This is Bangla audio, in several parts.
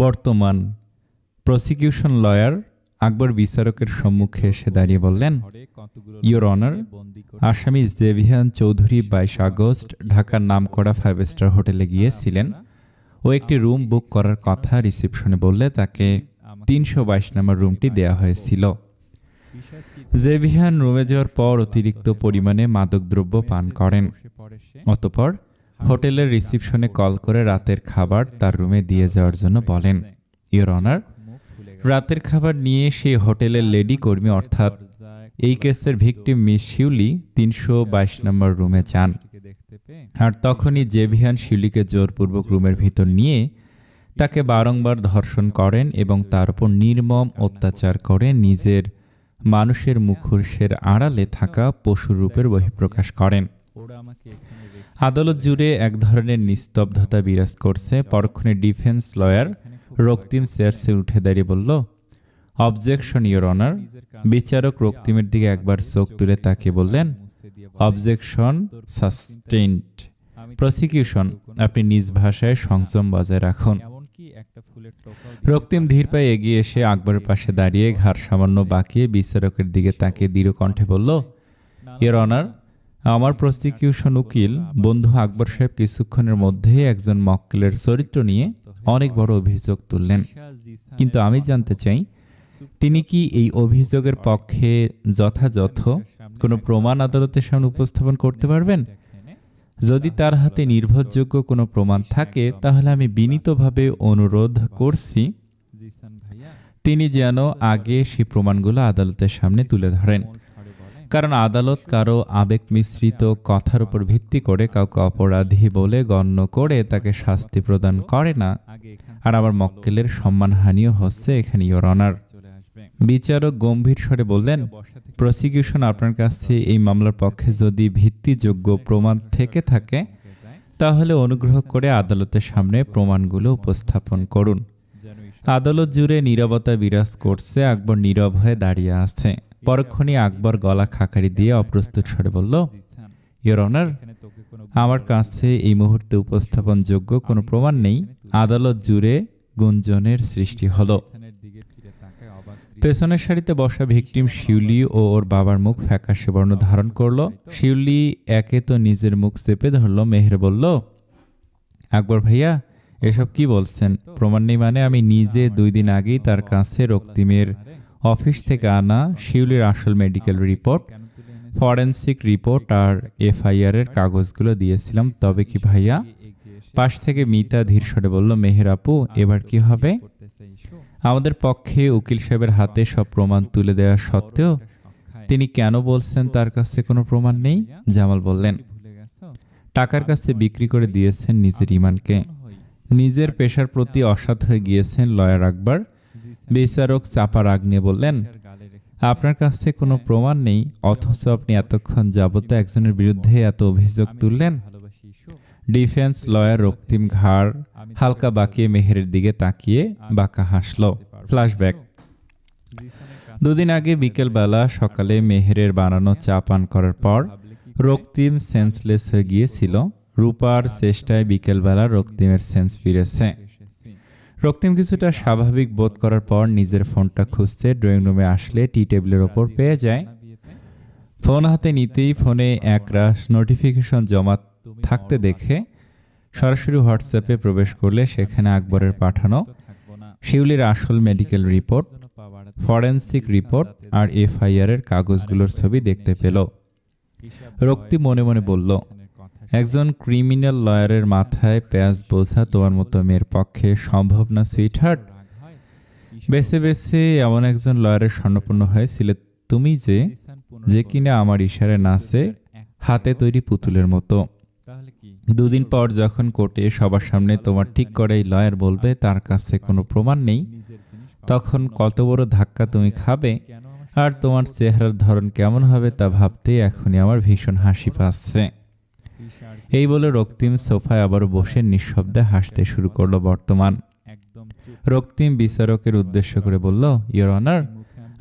বর্তমান প্রসিকিউশন লয়ার আকবর বিচারকের সম্মুখে এসে দাঁড়িয়ে বললেন, ইয়োর অনার, আসামি জেভিয়ান চৌধুরী 22 আগস্ট ঢাকার নামকরা 5 স্টার হোটেলে গিয়েছিলেন। ও একটি রুম বুক করার কথা রিসিপশনে বললে তাকে 322 নম্বর রুমটি দেয়া হয়েছিল। জেভিয়ান রুমে যাওয়ার পর অতিরিক্ত পরিমাণে মাদকদ্রব্য পান করেন। অতঃপর হোটেলের রিসিপশনে কল করে রাতের খাবার তার রুমে দিয়ে যাওয়ার জন্য বলেন। ইয়োর অনার, রাতের খাবার নিয়ে সেই হোটেলের লেডি কর্মী অর্থাৎ এই কেসের ভিকটিম মিস শিউলি 322 নম্বর রুমে যান। আর তখনই জেভিয়ান শিউলিকে জোরপূর্বক রুমের ভিতর নিয়ে তাকে বারংবার ধর্ষণ করেন এবং তার উপর নির্মম অত্যাচার করে নিজের মানুষের মুখোশের আড়ালে থাকা পশুর রূপের বহিঃপ্রকাশ করেন। আদালত জুড়ে এক ধরনের নিস্তব্ধতা বিরাজ করছে। পরক্ষণে ডিফেন্স লয়ার রক্তিম চেয়ারসে উঠে দাঁড়িয়ে বলল, অবজেকশন ইয়োর অনার। বিচারক রক্তিমের দিকে একবার চোখ তুলে তাকিয়ে বললেন, অবজেকশন সাস্টেইনড। প্রসিকিউশন, আপনি নিজ ভাষায় সংযম বজায় রাখুন। রক্তিম ধীর পায়ে এগিয়ে এসে আকবরের পাশে দাঁড়িয়ে ঘাড় সামান্য বাঁকিয়ে বিচারকের দিকে তাকিয়ে দৃঢ় কণ্ঠে বলল, ইয়োর অনার, আমার প্রসিকিউশন উকিল বন্ধু আকবর সাহেব কিছুক্ষণের মধ্যেই একজন মক্কেলের চরিত্র নিয়ে অনেক বড় অভিযোগ তুললেন। কিন্তু আমি জানতে চাই, তিনি কি এই অভিযোগের পক্ষে যথাযথ কোনো প্রমাণ আদালতের সামনে উপস্থাপন করতে পারবেন? যদি তার হাতে নির্ভরযোগ্য কোনো প্রমাণ থাকে তাহলে আমি বিনীতভাবে অনুরোধ করছি তিনি যেন আগে সেই প্রমাণগুলো আদালতের সামনে তুলে ধরেন। কারণ আদালত কারো আবেগ মিশ্রিত কথার উপর ভিত্তি করে কাউকে অপরাধী বলে গণ্য করে তাকে শাস্তি প্রদান করে না। আর আমার মক্কেলের সম্মানহানিও হচ্ছে এখানে, ইয়োর অনার। বিচারক গম্ভীর স্বরে বললেন, প্রসিকিউশন, আপনার কাছে এই মামলার পক্ষে যদি ভিত্তিযোগ্য প্রমাণ থেকে থাকে তাহলে অনুগ্রহ করে আদালতের সামনে প্রমাণগুলো উপস্থাপন করুন। আদালত জুড়ে নীরবতা বিরাজ করছে। আকবর নীরব হয়ে দাঁড়িয়ে আছে। পরক্ষণই আকবর গলা খাকারি দিয়ে অপ্রস্তুত স্বরে বলল, ইয়োর অনার, আমার কাছে এই মুহূর্তে উপস্থাপনযোগ্য কোনো প্রমাণ নেই। আদালত জুড়ে গুঞ্জনের সৃষ্টি হলো। পেছনের সারিতে বসা ভিকটিম শিউলি ও ওর বাবার মুখ ফ্যাকাশে বর্ণ ধারণ করল। শিউলি একে তো নিজের মুখ চেপে ধরল। মেহের বলল, আকবর ভাইয়া, এসব কি বলছেন? প্রমাণ নেই মানে? আমি নিজে 2 দিন আগেই তার কাছে রক্তিমের অফিস থেকে আনা শিউলির আসল মেডিকেল রিপোর্ট, ফরেন্সিক রিপোর্ট আর FIR এর কাগজগুলো দিয়েছিলাম। তবে কি ভাইয়া? পাশ থেকে মিতা ধীর স্বরে বলল, মেহের আপু, এবার কি হবে? আমাদের পক্ষে উকিল সাহেবের হাতে সব প্রমাণ তুলে দেওয়া সত্ত্বেও তিনি কেন বলছেন তার কাছে কোনো প্রমাণ নেই? জামাল বললেন, টাকার কাছে বিক্রি করে দিয়েছেন নিজের ইমানকে। নিজের পেশার প্রতি অসৎ হয়ে গিয়েছেন লয়ার আকবর। বিচারক চাপা রাগ নিয়ে বললেন, আপনার কাছে কোনো প্রমাণ নেই অথচ আপনি এতক্ষণ যাবত একজনের বিরুদ্ধে এত অভিযোগ তুললেন। ডিফেন্স লয়ার রক্তিম ঘাড় হালকা বাঁকিয়ে মেহেরের দিকে তাকিয়ে বাঁকা হাসল। ফ্ল্যাশব্যাক। 2 দিন আগে বিকেলবেলা সকালে মেহেরের বানানো চা পান করার পর রক্তিম সেন্সলেস হয়ে গিয়েছিল। রূপার চেষ্টায় বিকেলবেলা রক্তিমের সেন্স ফিরেছে। রক্তিম কিছুটা স্বাভাবিক বোধ করার পর নিজের ফোনটা খুঁজতে ড্রয়িং রুমে আসলে টি টেবিলের ওপর পেয়ে যায়। ফোন হাতে নিতেই ফোনে একরাশ নোটিফিকেশন জমা থাকতে দেখে সরাসরি হোয়াটসঅ্যাপে প্রবেশ করলে সেখানে আকবরের পাঠানো শিউলির আসল মেডিকেল রিপোর্ট, ফরেন্সিক রিপোর্ট আর FIR এর কাগজগুলোর ছবি দেখতে পেল। রক্তিম মনে মনে বলল, একজন ক্রিমিনাল লয়ারের মাথায় প্যাঁচ বোঝা তোমার মতো মেয়ের পক্ষে সম্ভব না সুইটহার্ট। বেছে বেছে এমন একজন লয়ারের স্বর্ণপূর্ণ হয়েছিলে তুমি যে কিনা আমার ইশারায় নাচে হাতে তৈরি পুতুলের মতো। 2 দিন পর যখন কোর্টে সবার সামনে তোমার ঠিক করেই লয়ার বলবে তার কাছে কোনো প্রমাণ নেই, তখন কত বড় ধাক্কা তুমি খাবে আর তোমার চেহারার ধরন কেমন হবে তা ভাবতেই এখনই আমার ভীষণ হাসি পাচ্ছে। এই বলে রক্তিম সোফায় আবার বসে নিঃশব্দে হাসতে শুরু করলো। বর্তমান রক্তিম বিচারকের উদ্দেশ্য করে বলল, ইয়োর অনার,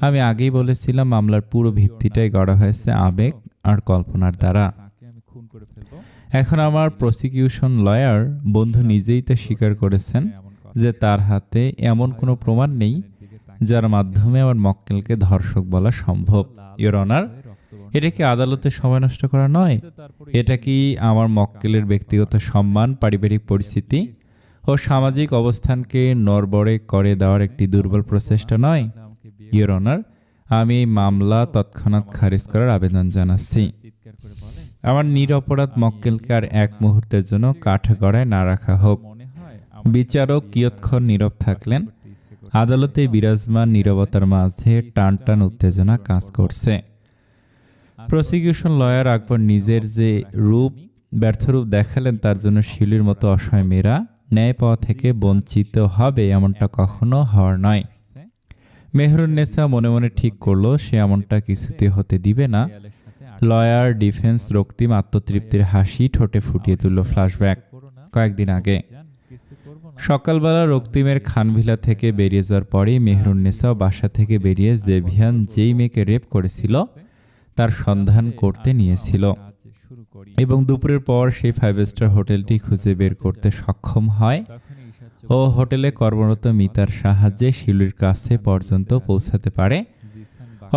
আমি আগেই বলেছিলাম মামলার পুরো ভিত্তিটাই গড়া হয়েছে আবেগ আর কল্পনার দ্বারা। এখন আমার প্রসিকিউশন লয়ার বন্ধু নিজেই তা স্বীকার করেছেন যে তার হাতে এমন কোনো প্রমাণ নেই যার মাধ্যমে আমার মক্কেলকে ধর্ষক বলা সম্ভব। ইওর অনার, এটা কি আদালতে সময় নষ্ট করা নয়? এটা কি আমার মক্কেলের ব্যক্তিগত সম্মান, পারিবারিক পরিস্থিতি ও সামাজিক অবস্থানকে নড়বড়ে করে দেওয়ার একটি দুর্বল প্রচেষ্টা নয়? ইওর অনার, আমি এই মামলা তৎক্ষণাৎ খারিজ করার আবেদন জানাচ্ছি। আমার নিরপরাধ মক্কেলকে আর এক মুহূর্তের জন্য কাঠগড়ায় না রাখা হোক। বিচারক কিয়ৎক্ষণ নীরব থাকলেন। আদালতে বিরাজমান নীরবতার মাঝে টান টান উত্তেজনা কাজ করছে। প্রসিকিউশন লয়ার আকবর নিজের যে ব্যর্থ রূপ দেখালেন, তার জন্য শিউলির মতো অসহায় মেয়েরা ন্যায় পাওয়া থেকে বঞ্চিত হবে এমনটা কখনো হওয়ার নয়। মেহরুন্নেসা মনে মনে ঠিক করলো সে এমনটা কিছুতে হতে দিবে না। লয়ার, ডিফেন্স, রক্তিম আত্মতৃপ্তির হাসি ঠোঁটে ফুটিয়ে তুলল। ফ্ল্যাশব্যাক কয়েকদিন আগে সকালবেলা রক্তিমের খানভিলা থেকে বেরিয়ে যাওয়ার পরেই মেহরুন্নেসা বাসা থেকে বেরিয়ে জেভিয়ান যেই মেয়েকে রেপ করেছিল তার সন্ধান করতে নিয়েছিল এবং দুপুরের পর সেই 5 স্টার হোটেলটি খুঁজে বের করতে সক্ষম হয় ও হোটেলে কর্মরত মিতার সাহায্যে শিউলির কাছে পর্যন্ত পৌঁছাতে পারে।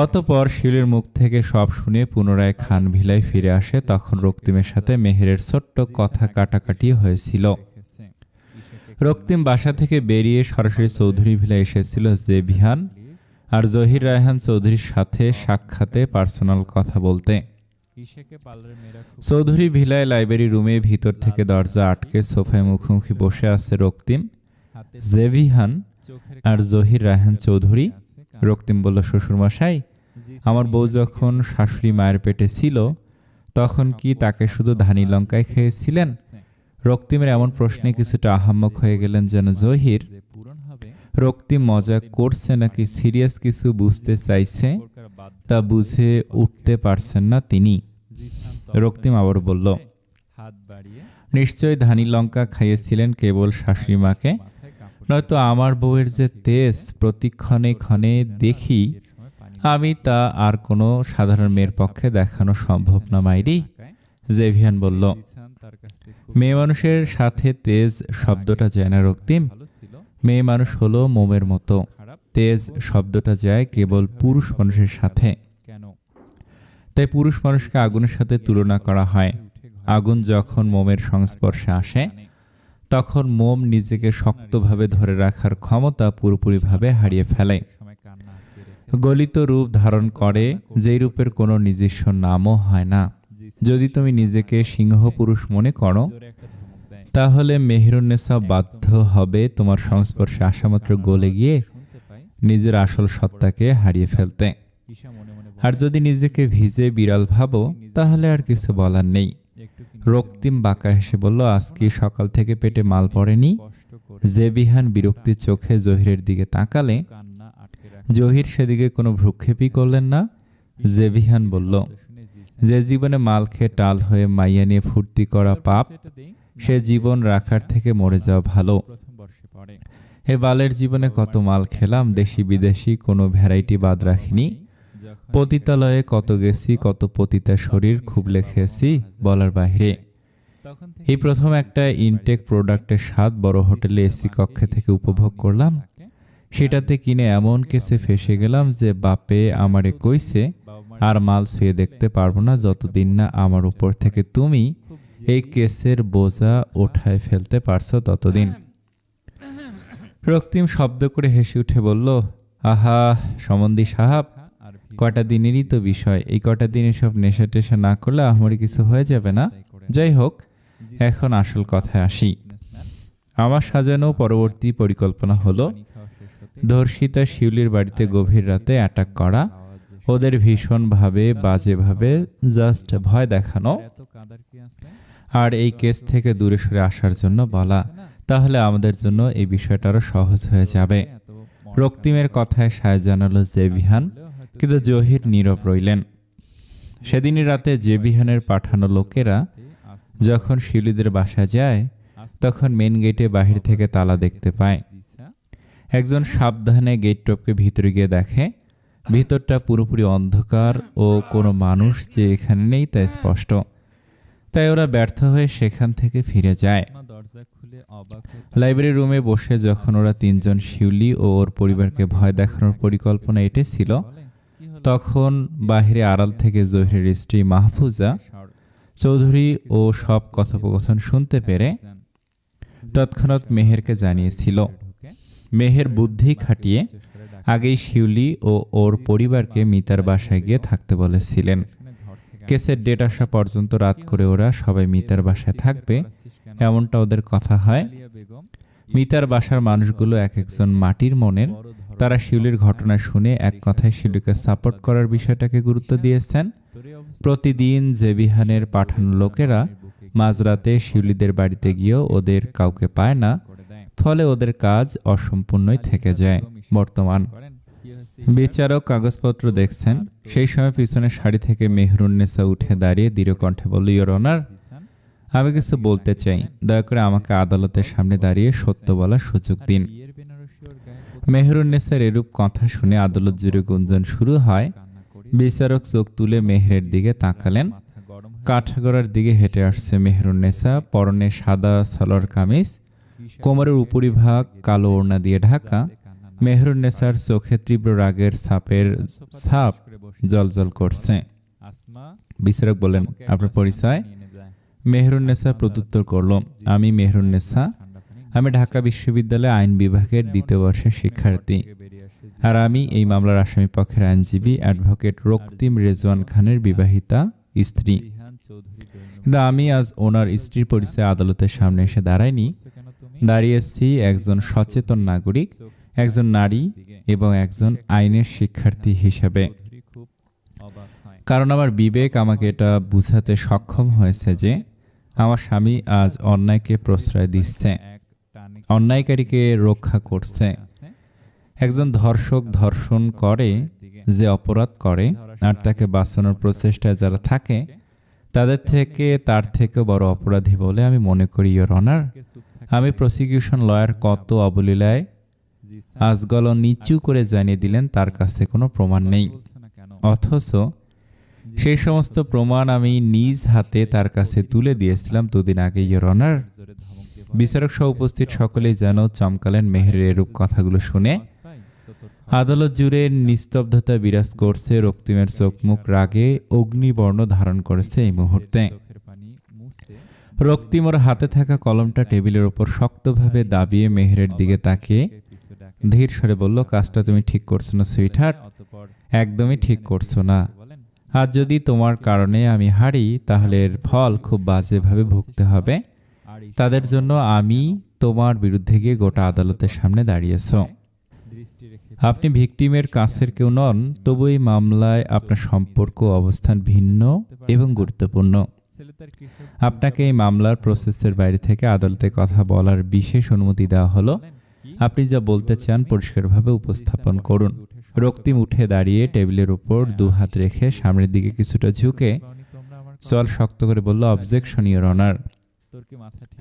অতঃপর শিউলির মুখ থেকে সব শুনে পুনরায় খানভিলায় ফিরে আসে। তখন রক্তিমের সাথে মেহেরের ছোট্ট কথা কাটাকাটি হয়েছিল। রক্তিম বাসা থেকে বেরিয়ে সরাসরি চৌধুরী ভিলায় এসেছিল জেভিয়ান আর জহির রায়হান চৌধুরীর সাথে সাক্ষাতে পার্সোনাল কথা বলতে। চৌধুরী ভিলায় লাইব্রেরি রুমে ভিতর থেকে দরজা আটকে সোফায় মুখোমুখি বসে আছে রক্তিম, জেভিয়ান আর জহির রায়হান চৌধুরী। রক্তিম বলল, শ্বশুরমশাই, আমার বউ যখন শাশুড়ি মায়ের পেটে ছিল তখন কি তাকে শুধু ধানি লঙ্কায় খেয়েছিলেন? রক্তিমের এমন প্রশ্নে কিছুটা আহাম্মক হয়ে গেলেন যেন জহির। রক্তিম মজা করছে নাকি সিরিয়াস কিছু বুঝতে চাইছে তা বুঝে উঠতে পারছেন না তিনি। রক্তিম আবার বলল, নিশ্চয়ই ধানি লঙ্কা খাইয়েছিলেন কেবল শাশুড়ি মাকে, নয়তো আমার বউয়ের যে তেজ প্রতিক্ষণে ক্ষণে দেখি আমি, তা আর কোনো সাধারণ মেয়ের পক্ষে দেখানো সম্ভব না মাইরি। জেভিয়ান বলল, মেয়ে মানুষের সাথে তেজ শব্দটা যায় না রক্তিম। মেয়ে মানুষ হলো মোমের মতো, তেজ শব্দটা যায় কেবল পুরুষ মানুষের সাথে। তাই পুরুষ মানুষকে আগুনের সাথে তুলনা করা হয়। আগুন যখন মোমের সংস্পর্শে আসে তখন মোম নিজেকে শক্তভাবে ধরে রাখার ক্ষমতা পুরোপুরিভাবে হারিয়ে ফেলে, গলিত রূপ ধারণ করে, যেই রূপের কোনো নিজস্ব নামও হয় না। যদি তুমি নিজেকে সিংহ পুরুষ মনে করো তাহলে মেহরুন্নেসা বাধ্য হবে তোমার সংস্পর্শে আসামাত্র গলে গিয়ে নিজের আসল সত্তাকে হারিয়ে ফেলতে। আর যদি নিজেকে ভিজে বিড়াল ভাবো তাহলে আর কিছু বলার নেই। রক্তিম বাঁকা হেসে বলল, আজকে সকাল থেকে পেটে মাল পড়েনি? জেভিয়ান বিরক্তি চোখে জহিরের দিকে তাকালে জহির সেদিকে কোনো ভ্রুক্ষেপই করলেন না। জেভিয়ান বলল, যে জীবনে মাল খেয়ে টাল হয়ে মাইয়া নিয়ে ফুর্তি করা পাপ, সে জীবন রাখার থেকে মরে যাওয়া ভালো। এ বালের জীবনে কত মাল খেলাম, দেশি বিদেশি কোনো ভ্যারাইটি বাদ রাখিনি। পতিতালয়ে কত গেছি, কত পতিতা শরীর খুবলে খেয়েছি বলার বাইরে। এই প্রথম একটা ইনটেক প্রোডাক্টের স্বাদ বড় হোটেলে এসি কক্ষে থেকে উপভোগ করলাম। সেটাতে কিনে এমন কেসে ফেসে গেলাম যে বাপে আমারে কইছে আর মাল ছুঁয়ে দেখতে পারবো না যতদিন না আমার উপর থেকে তুমি এই কেসের বোঝা ওঠায় ফেলতে পারছো ততদিন। রক্তিম শব্দ করে হেসে উঠে বলল, আহা সমন্ধি সাহাব, কটা দিনেরই তো বিষয়, এই কটা দিনে সব নেশা টেশা না করলে আমারই কিছু হয়ে যাবে না। যাই হোক, এখন আসল কথায় আসি। আমার সাজানো পরবর্তী পরিকল্পনা হলো ধর্ষিতা শিউলির বাড়িতে গভীর রাতে অ্যাটাক করা, ওদের ভীষণভাবে বাজেভাবে জাস্ট ভয় দেখানো আর এই কেস থেকে দূরে সরে আসার জন্য বলা। তাহলে আমাদের জন্য এই বিষয়টা আরো সহজ হয়ে যাবে। রক্তিমের কথায় সায় জানালো জেভিয়ান, কিন্তু জহির নীরব রইলেন। সেদিনই রাতে জেভিয়ানের পাঠানো লোকেরা যখন শিউলিদের বাসা যায় তখন মেন গেটে বাহির থেকে তালা দেখতে পায়। একজন সাবধানে গেট টপকে ভিতরে গিয়ে দেখে ভিতরটা পুরোপুরি অন্ধকার ও কোনো মানুষ যে এখানে নেই তা স্পষ্ট। তাই ওরা ব্যর্থ হয়ে সেখান থেকে ফিরে যায়। লাইব্রেরি রুমে বসে যখন ওরা তিনজন শিউলি ও ওর পরিবারকে ভয় দেখানোর পরিকল্পনা এঁটেছিল, তখন বাহিরে আড়াল থেকে জহিরের স্ত্রী মাহফুজা চৌধুরী ও সব কথোপকথন শুনতে পেরে তৎক্ষণাৎ মেহেরকে জানিয়েছিল। মেহের বুদ্ধি খাটিয়ে আগেই শিউলি ও ওর পরিবারকে মিতার বাসায় গিয়ে থাকতে বলেছিলেন। কেসের ডেট আসা পর্যন্ত রাত করে ওরা সবাই মিতার বাসায় থাকবে, এমনটা ওদের কথা হয়। মিতার বাসার মানুষগুলো এক একজন মাটির মনের। তারা শিউলির ঘটনা শুনে এক কথায় শিউলিকে সাপোর্ট করার বিষয়টাকে গুরুত্ব দিয়েছেন। প্রতিদিন জেবিহানের পাঠানো লোকেরা মাঝরাতে শিউলিদের বাড়িতে গিয়েও ওদের কাউকে পায় না, ফলে ওদের কাজ অসম্পূর্ণই থেকে যায়। বর্তমান বিচারক কাগজপত্র দেখছেন। সেই সময় পিছনের সারি থেকে মেহরুন্নেসা উঠে দাঁড়িয়ে দৃঢ় কণ্ঠে বলল, ইওর অনার, আমি কিছু বলতে চাই, দয়া করে আমাকে আদালতের সামনে দাঁড়িয়ে সত্য বলার সুযোগ দিন। মেহরুন্নেসার এরূপ কথা শুনে আদালত জুড়ে গুঞ্জন শুরু হয়। বিচারক চোখ তুলে মেহেরের দিকে তাকালেন। কাঠগড়ার দিকে হেঁটে আসছে মেহরুন্নেসা, পরনে সাদা সালোয়ার কামিজ, কোমরের উপরিভাগ কালো ওড়না দিয়ে ঢাকা। মেহরুন্নেসার চোখে তীব্র রাগের ছাপ জলজল করছে। বিচারক বললেন, আপনার পরিচয়? মেহরুন্নেসা প্রত্যুত্তর করল, আমি মেহরুন্নেসা, আমি ঢাকা বিশ্ববিদ্যালয়ে আইন বিভাগের 2য় বর্ষের শিক্ষার্থী, আর আমি এই মামলার আসামি পক্ষের আইনজীবী অ্যাডভোকেট রক্তিম রেজওয়ান খানের বিবাহিতা স্ত্রী। কিন্তু আমি আজ ওনার স্ত্রীর পরিচয়ে আদালতের সামনে এসে দাঁড়াইনি, দাঁড়িয়েছি একজন সচেতন নাগরিক, একজন নারী এবং একজন আইনের শিক্ষার্থী হিসেবে। কারণ আমার বিবেক আমাকে এটা বুঝাতে সক্ষম হয়েছে যে আমার স্বামী আজ অন্যায়কে প্রশ্রয় দিচ্ছে, অন্যায়কারীকে রক্ষা করছে। একজন ধর্ষক ধর্ষণ করে, যে অপরাধ করে, আর তাকে বাঁচানোর প্রচেষ্টায় যারা থাকে, তাদের থেকে তার থেকে বড় অপরাধী বলে আমি মনে করি, ইওর অনার। আমি প্রসিকিউশন লয়ার কত অবলীলায় আজগল নিচু করে জানিয়ে দিলেন তার কাছে কোনো প্রমাণ নেই, অথচ সেই সমস্ত প্রমাণ আমি নিজ হাতে তার কাছে তুলে দিয়েছিলাম 2 দিন আগে, ইওর অনার। বিচারক সহ উপস্থিত সকলেই যেন চমকালেন মেহেরের এরূপ কথাগুলো শুনে। আদালত জুড়ে নিস্তব্ধতা বিরাজ করছে। রক্তিমের চোখ মুখ রাগে অগ্নিবর্ণ ধারণ করেছে এই মুহূর্তে। রক্তিম ওর হাতে থাকা কলমটা টেবিলের উপর শক্তভাবে দাবিয়ে মেহেরের দিকে তাকিয়ে ধীর স্বরে বলল, কাজটা তুমি ঠিক করছো না সুইটহার্ট, একদমই ঠিক করছো না। আজ যদি তোমার কারণে আমি হারি, তাহলে এর ফল খুব বাজেভাবে ভুগতে হবে। তাদের জন্য আমি তোমার বিরুদ্ধে গিয়ে গোটা আদালতের সামনে দাঁড়িয়েছ। আপনি ভিকটিমের কাছের কেউ নন, তবু এই মামলায় আপনার সম্পর্ক অবস্থান ভিন্ন এবং গুরুত্বপূর্ণ। আপনাকে এই মামলার প্রসেসের বাইরে থেকে আদালতে কথা বলার বিশেষ অনুমতি দেওয়া হলো। আপনি যা বলতে চান পরিষ্কারভাবে উপস্থাপন করুন। রক্তিম উঠে দাঁড়িয়ে টেবিলের উপর 2 হাত রেখে সামনের দিকে কিছুটা ঝুঁকে চল শক্ত করে বলল, objection your honour.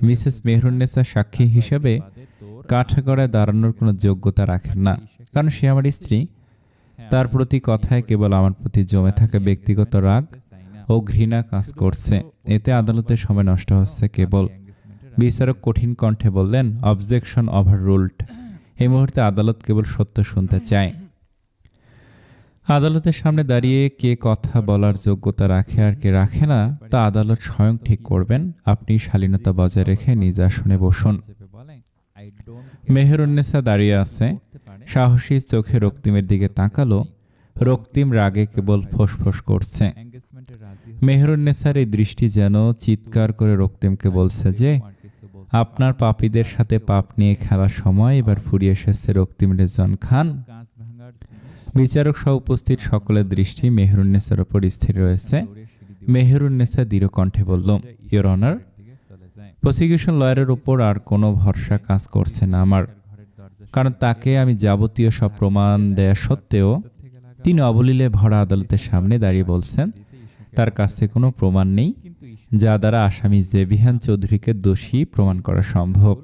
Mrs Mehrunnesa সাক্ষী হিসেবে কাঠগড়ায় দাঁড়ানোর কোনো যোগ্যতা রাখেন না, কারণ সে আমার স্ত্রী। তার প্রতি কথায় কেবল আমার প্রতি জমে থাকা ব্যক্তিগত রাগ ও ঘৃণা কাজ করছে, এতে আদালতের সময় নষ্ট হচ্ছে কেবল। বিচারক কঠিন কণ্ঠে বললেন, অবজেকশন ওভাররুলড। এই মুহূর্তে আদালত কেবল সত্য শুনতে চায়। আদালতের সামনে দাঁড়িয়ে কে কথা বলার যোগ্যতা রাখে আর কে রাখে না তা আদালত স্বয়ং ঠিক করবেন। আপনি শালীনতা বজায় রেখে নিজ আসনে বসুন। মেহরুন্নেসা দাঁড়িয়ে আছে, সাহসী চোখে রক্তিমের দিকে তাকালো। রক্তিম রাগে কেবল ফোঁসফোঁস করছে। মেহরুন্নেসার এই দৃষ্টি যেন চিৎকার করে রক্তিমকে বলছে যে আপনার পাপীদের সাথে পাপ নিয়ে খেলার সময় এবার ফুরিয়ে এসেছে রক্তিম রেজওয়ান খান। বিচারক সহ উপস্থিত সকলের দৃষ্টি মেহরুন্নেসার উপর স্থির রয়েছে। মেহরুন্নেসা দৃঢ় কণ্ঠে বলল, ইওর অনার, প্রসিকিউশন লয়ারের উপর আর কোনো ভরসা কাজ করছে না আমার, কারণ তাকে আমি যাবতীয় সব প্রমাণ দেয়া সত্ত্বেও তিনি অবলীলে ভরা আদালতের সামনে দাঁড়িয়ে বলছেন তার কাছে কোনো প্রমাণ নেই যা দ্বারা আসামি জেবিহান চৌধুরীকে দোষী প্রমাণ করা সম্ভব।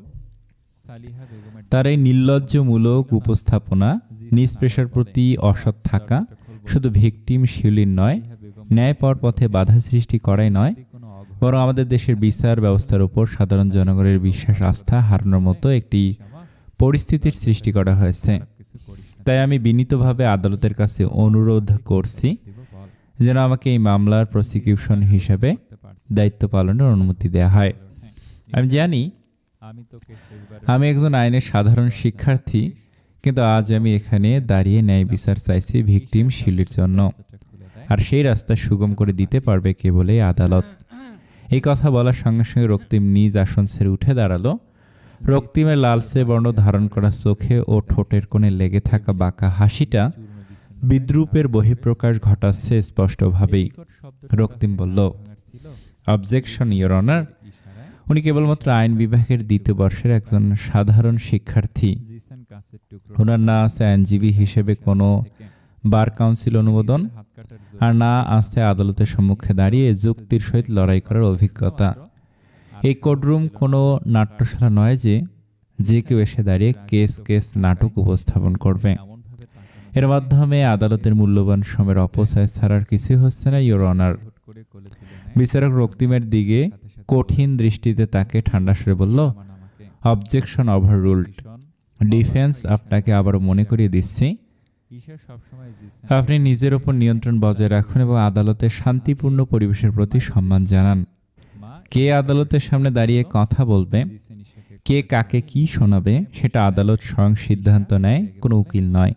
তার এই নির্লজ্জমূলক উপস্থাপনা, নিষ্পেষার প্রতি অসৎ থাকা শুধু ভিকটিম শিউলির নয়, ন্যায় পাওয়ার পথে বাধা সৃষ্টি করাই নয়, বরং আমাদের দেশের বিচার ব্যবস্থার উপর সাধারণ জনগণের বিশ্বাস আস্থা হারানোর মতো একটি পরিস্থিতির সৃষ্টি করা হয়েছে। তাই আমি বিনীতভাবে আদালতের কাছে অনুরোধ করছি যেন আমাকে এই মামলার প্রসিকিউশন হিসেবে দায়িত্ব পালনের অনুমতি দেওয়া হয়। আমি জানি আমি একজন আইনের সাধারণ শিক্ষার্থী, কিন্তু আজ আমি এখানে দাঁড়িয়ে ন্যায় বিচার চাইছি ভিকটিম শিল্ডির জন্য, আর সেই রাস্তা সুগম করে দিতে পারবে কেবলই আদালত। এই কথা বলার সঙ্গে সঙ্গে রক্তিম নিজ আসন ছেড়ে উঠে দাঁড়ালো। রক্তিমের লালচে বর্ণ ধারণ করা চোখে ও ঠোঁটের কোণে লেগে থাকা বাঁকা হাসিটা বিদ্রুপের বহিঃপ্রকাশ ঘটাচ্ছে স্পষ্টভাবেই। রক্তিম বলল, অবজেকশন ইওর অনার। উনি কেবলমাত্র আইন বিভাগের দ্বিতীয় বর্ষের একজন সাধারণ শিক্ষার্থী। ওনার না আছে আইনজীবী হিসেবে কোনো বার কাউন্সিল অনুমোদন, আর না আছে আদালতের সম্মুখে দাঁড়িয়ে যুক্তির সহিত লড়াই করার অভিজ্ঞতা। এই কোর্টরুম কোনো নাট্যশালা নয় যে কেউ এসে দাঁড়িয়ে কেস নাটক উপস্থাপন করবে। এর মাধ্যমে আদালতের মূল্যবান সময়ের অপচয় ছাড়ার কিছুই হচ্ছে না ইওর অনার। বিচারক রক্তিমের দিকে কঠিন দৃষ্টিতে তাকে ঠান্ডা সুরে বলল, অবজেকশন ওভাররুলড। ডিফেন্স আপনাকে আবারও মনে করিয়ে দিচ্ছি, আপনি নিজের ওপর নিয়ন্ত্রণ বজায় রাখুন এবং আদালতের শান্তিপূর্ণ পরিবেশের প্রতি সম্মান জানান। কে আদালতের সামনে দাঁড়িয়ে কথা বলবে, কে কাকে কি শোনাবে, সেটা আদালত স্বয়ং সিদ্ধান্ত নেয়, কোনো উকিল নয়।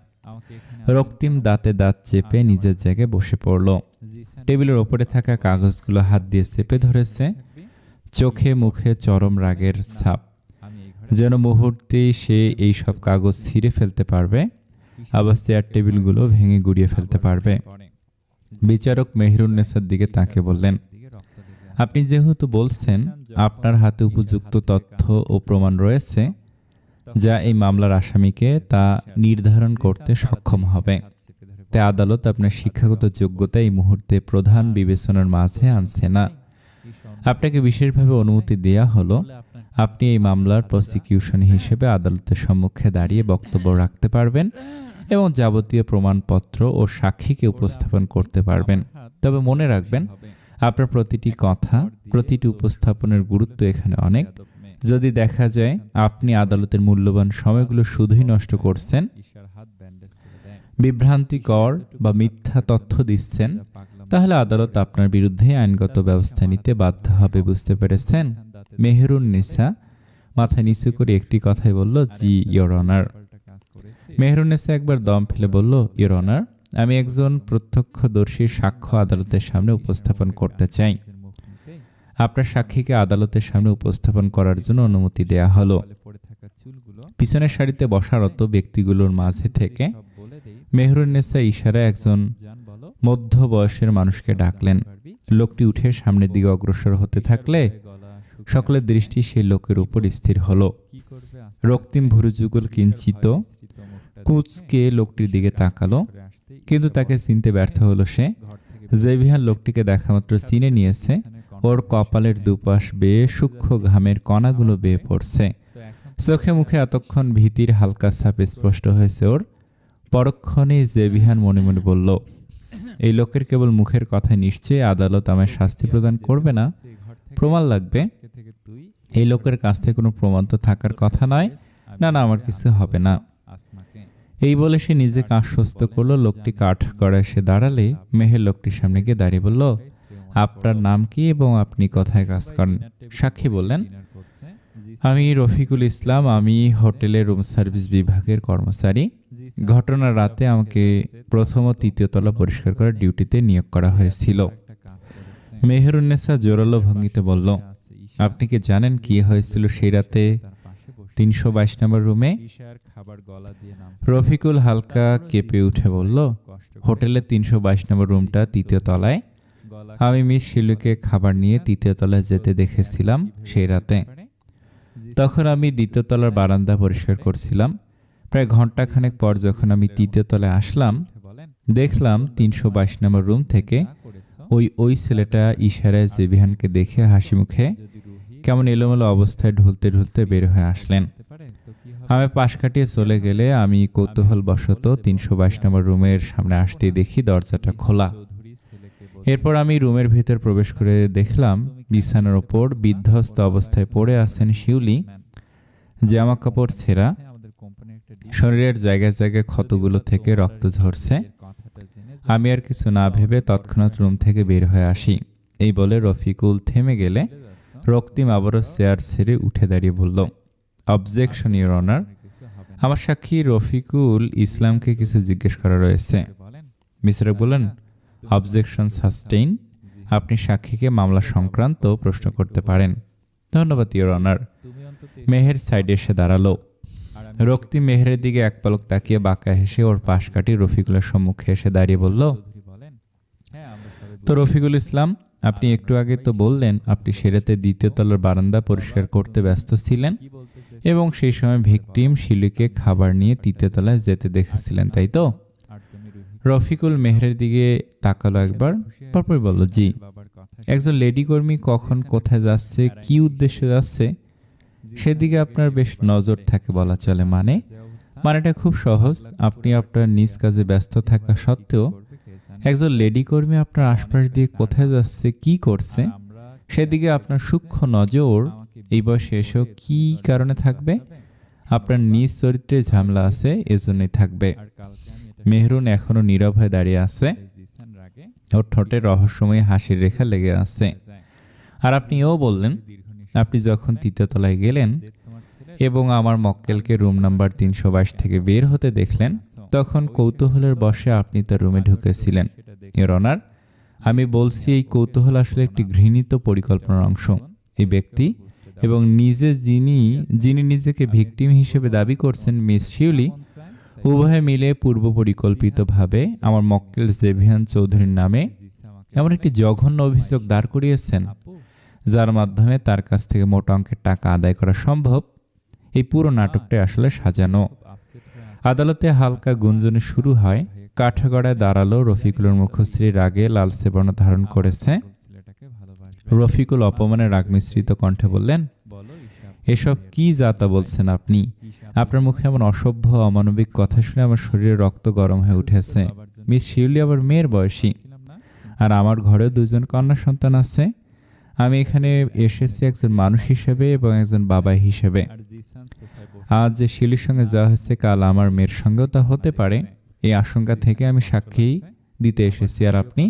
রক্তিম দাঁতে দাঁত চেপে নিজের জায়গায় বসে পড়ল। টেবিলের ওপরে থাকা কাগজগুলো হাত দিয়ে চেপে ধরেছে, চোখে মুখে চরম রাগের ছাপ। যেন মুহূর্তেই সে এই সব কাগজ ছিঁড়ে ফেলতে পারবে, আবার চেয়ার টেবিলগুলো ভেঙে গুড়িয়ে ফেলতে পারবে। বিচারক মেহেরুন্নেসার দিকে তাকে বললেন, আপনি যেহেতু বলছেন আপনার হাতে উপযুক্ত তথ্য ও প্রমাণ রয়েছে যা এই মামলার আসামিকে তা নির্ধারণ করতে সক্ষম হবে, তাই আদালত আপনার শিক্ষাগত যোগ্যতা এই মুহূর্তে প্রধান বিবেচনার মাঝে আনছে না। আপনাকে বিশেষভাবে অনুমতি দেয়া হলো আপনি এই মামলার প্রসিকিউশন হিসেবে আদালতের সম্মুখে দাঁড়িয়ে বক্তব্য রাখতে পারবেন এবং যাবতীয় প্রমাণপত্র ও সাক্ষীকে উপস্থাপন করতে পারবেন। তবে মনে রাখবেন, আপনার প্রতিটি কথা, প্রতিটি উপস্থাপনের গুরুত্ব এখানে অনেক। যদি দেখা যায় আপনি আদালতের মূল্যবান সময়গুলো শুধুই নষ্ট করছেন, বিভ্রান্তিকর বা মিথ্যা তথ্য দিচ্ছেন, তাহলে আদালত আপনার বিরুদ্ধে আইনগত ব্যবস্থা নিতে বাধ্য হবে। বুঝতে পেরেছেন? মেহেরুন্নেসা মাথা নিচু করে একটি কথাই বলল, জি ইওর অনার। মেহেরুন্নেসা একবার দম ফেলে বলল, ইওর অনার, আমি একজন প্রত্যক্ষদর্শীর সাক্ষ্য আদালতের সামনে উপস্থাপন করতে চাই। আপনার সাক্ষীকে আদালতের সামনে উপস্থাপন করার জন্য অনুমতি দেয়া হলো। পিছনের সারিতে বসারত ব্যক্তিগুলোর মাঝে থেকে মেহেরুন্নেসা ইশারায় একজন মধ্য বয়সের মানুষকে ডাকলেন। লোকটি উঠে সামনের দিকে অগ্রসর হতে থাকলে সকলের দৃষ্টি সেই লোকের উপর স্থির হলো। রক্তিম ভুরুযুগল কিঞ্চিত কুঁচকে লোকটির দিকে তাকালো, কিন্তু তাকে চিনতে ব্যর্থ হলো সে। জেভিয়ান লোকটিকে দেখামাত্র চিনে নিয়েছে। ওর কপালের দুপাশ বেয়ে সূক্ষ্ম ঘামের কণাগুলো বেয়ে পড়ছে। চোখে মুখে এতক্ষণ ভীতির হালকা ছাপ স্পষ্ট হয়েছে ওর। পরক্ষণে জেভিয়ান মনে মনে বলল, এই লোকের কেবল মুখের কথায় নিশ্চয়ই আদালত আমায় শাস্তি প্রদান করবে না, প্রমাণ লাগবে। এই লোকের কাছ থেকে কোনো প্রমাণ তো থাকার কথা নয়। না, আমার কিছু হবে না। এই বলে সে নিজেকে আশ্বস্ত করলো। লোকটি কাঠ গড়ায় এসে দাঁড়ালে মেহের লোকটির সামনে গিয়ে দাঁড়িয়ে বলল, আপনার নাম কি এবং আপনি কোথায় কাজ করেন? সাক্ষী বললেন, আমি রফিকুল ইসলাম, আমি হোটেলের রুম সার্ভিস বিভাগের কর্মচারী। ঘটনার রাতে আমাকে প্রথম ও তৃতীয় তলা পরিষ্কার করার ডিউটিতে নিয়োগ করা হয়েছিল। মেহেরুন্নেসা জোরালো ভঙ্গিতে বলল, আপনি কি জানেন কি হয়েছিল সেই রাতে 322 নম্বর রুমে? রফিকুল হালকা কেঁপে উঠে বলল, হোটেলের 322 নম্বর রুমটা তৃতীয় তলায়। আমি মিস শিলুকে খাবার নিয়ে তৃতীয় তলায় যেতে দেখেছিলাম সেই রাতে। তখন আমি দ্বিতীয় তলার বারান্দা পরিষ্কার করছিলাম। প্রায় ঘন্টাখানেক পর যখন আমি তৃতীয় তলায় আসলাম, দেখলাম 322 নম্বর রুম থেকে ওই ছেলেটা ইশারায় জেভিয়ানকে দেখে হাসি মুখে কেমন এলোমেলো অবস্থায় ঢুলতে ঢুলতে বের হয়ে আসলেন। আমি পাশ কাটিয়ে চলে গেলে আমি কৌতূহলবশত 322 নম্বর রুমের সামনে আসতে দেখি দরজাটা খোলা এরপর আমি রুমের ভিতর প্রবেশ করে দেখলাম বিছানার ওপর বিধ্বস্ত অবস্থায় পড়ে আছেন শিউলি, জামা কাপড় ছেঁড়া, শরীরের জায়গায় জায়গায় ক্ষতগুলো থেকে রক্ত ঝরছে। আমি আর কিছু না ভেবে তৎক্ষণাৎ রুম থেকে বের হয়ে আসি। এই বলে রফিকুল থেমে গেলে রক্তিম আবারও চেয়ার ছেড়ে উঠে দাঁড়িয়ে বলল, অবজেকশন ইওর অনার। আমার সাক্ষী রফিকুল ইসলামকে কিছু জিজ্ঞেস করা রয়েছে। বিচারক বললেন, অবজেকশন সাস্টেইন। আপনি সাক্ষীকে মামলা সংক্রান্ত প্রশ্ন করতে পারেন। ধন্যবাদ ইওর অনার। মেহের সাইডে এসে দাঁড়ালো। রক্তিম মেহেরের দিকে এক পলক তাকিয়ে বাঁকা হেসে ওর পাশ কাটি রফিকুলের সম্মুখে এসে দাঁড়িয়ে বলল, তো রফিকুল ইসলাম, আপনি একটু আগে তো বললেন আপনি সেরাতে দ্বিতীয় তলার বারান্দা পরিষ্কার করতে ব্যস্ত ছিলেন এবং সেই সময় ভিকটিম শিলিকে খাবার নিয়ে তৃতীয় তলায় যেতে দেখেছিলেন, তাই তো? রফিকুল মেহেরের দিকে তাকালো একবার, পরপর বলল, জি। একজন লেডি কর্মী কখন কোথায় যাচ্ছে, কি উদ্দেশ্যে যাচ্ছে সেদিকে আপনার বেশ নজর থাকে বলা চলে। মানেটা খুব সহজ। আপনি আপনার নিজ কাজে ব্যস্ত থাকা সত্ত্বেও একজন লেডি কর্মী আপনার আশপাশ দিয়ে কোথায় যাচ্ছে, কি করছে সেদিকে আপনার সূক্ষ্ম নজর এই বয়সে এসেও কি কারণে থাকবে? আপনার নিজ চরিত্রে ঝামেলা আছে, এজন্যই থাকবে। মেহরুন এখনো নীরব হয়ে দাঁড়িয়ে আছে, ওর ঠোঁটে রহস্যময়ী হাসির রেখা লেগে আছে। আর আপনি এও বললেন, আপনি যখন তৃতীয় তলায় গেলেন এবং আমার মক্কেলকে রুম নাম্বার 322 থেকে বের হতে দেখলেন, তখন কৌতূহলের বশে আপনি তার রুমে ঢুকেছিলেন। ইওর অনার, আমি বলছি এই কৌতূহল আসলে একটি ঘৃণিত পরিকল্পনার অংশ। এই ব্যক্তি এবং যিনি নিজেকে ভিকটিম হিসেবে দাবি করছেন, মিস শিউলি, উভয়ে মিলে পূর্ব পরিকল্পিতভাবে আমার মক্কেল জেভিয়ান চৌধুরীর নামে এমন একটি জঘন্য অভিযোগ দাঁড় করিয়েছেন যার মাধ্যমে তার কাছ থেকে মোটা অঙ্কের টাকা আদায় করা সম্ভব। এই পুরো নাটকটাই আসলে সাজানো। আদালতে হালকা গুঞ্জনে শুরু হয়। কাঠগড়ায় দাঁড়ালো রফিকুলের মুখশ্রী রাগে লালচে বর্ণ ধারণ করেছে। রফিকুল অপমানে রাগ মিশ্রিত কণ্ঠে বললেন, এসব কি যাতা বলছেন আপনি? আপনার মুখে এমন অসভ্য অমানবিক কথা শুনে আমার শরীরে রক্ত গরম হয়ে উঠেছে। মিস শিউলি আবার মেয়ের বয়সী, আর আমার ঘরেও 2জন কন্যা সন্তান আছে। আমি এখানে এসেছি একজন মানুষ হিসেবে এবং একজন বাবা হিসেবে। আজ যে শিউলির সঙ্গে যাওয়া হয়েছে, কাল আমার মেয়ের সঙ্গেও তা হতে পারে। এই আশঙ্কা থেকে আমি সাক্ষী দিতে এসেছি। আর আপনি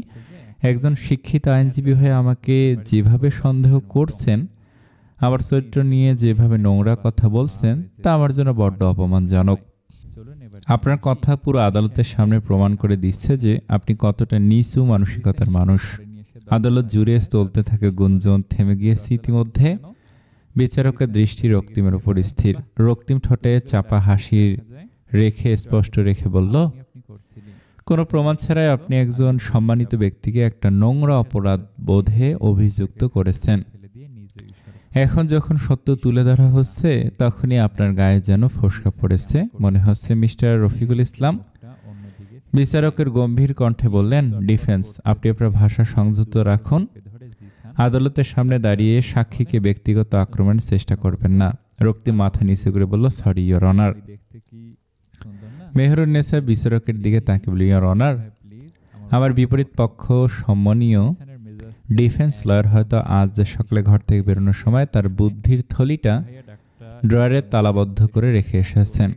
একজন শিক্ষিত আইনজীবী হয়ে আমাকে যেভাবে সন্দেহ করছেন, আমার চরিত্র নিয়ে যেভাবে নোংরা কথা বলছেন, তা আমার জন্য বড্ড অপমানজনক। আপনার কথা পুরো আদালতের সামনে প্রমাণ করে দিচ্ছে যে আপনি কতটা নিচু মানসিকতার মানুষ। আদালত জুড়ে চলতে থাকে গুঞ্জন থেমে গিয়েছে ইতিমধ্যে। বিচারকের দৃষ্টি রক্তিমের উপর স্থির। রক্তিম ঠোঁটে চাপা হাসির রেখে স্পষ্ট রেখে বলল, কোনো প্রমাণ ছাড়াই আপনি একজন সম্মানিত ব্যক্তিকে একটা নোংরা অপরাধ বোধে অভিযুক্ত করেছেন। এখন যখন সত্য তুলে ধরা হচ্ছে, তখনই আপনার গায়ে যেন ফোসকা পড়েছে মনে হচ্ছে, মিস্টার রফিকুল ইসলাম। বিচারকের গম্ভীর কণ্ঠে বললেন, ডিফেন্স, আপনি আপনার ভাষা সংযত রাখুন। আদালতের সামনে দাঁড়িয়ে সাক্ষীকে ব্যক্তিগত আক্রমণের চেষ্টা করবেন না। রক্তিম মাথা নিচু করে বলল, সরি ইওর অনার। মেহরুন্নেসা বিচারকের দিকে তাকিয়ে বলল, ইওর অনার, আমার বিপরীত পক্ষ সম্মানীয় ডিফেন্স লয়ার হয়তো আজ সকালে ঘর থেকে বেরোনোর সময় তার বুদ্ধির থলিটা ড্রয়ারে তালাবদ্ধ করে রেখে এসেছেন।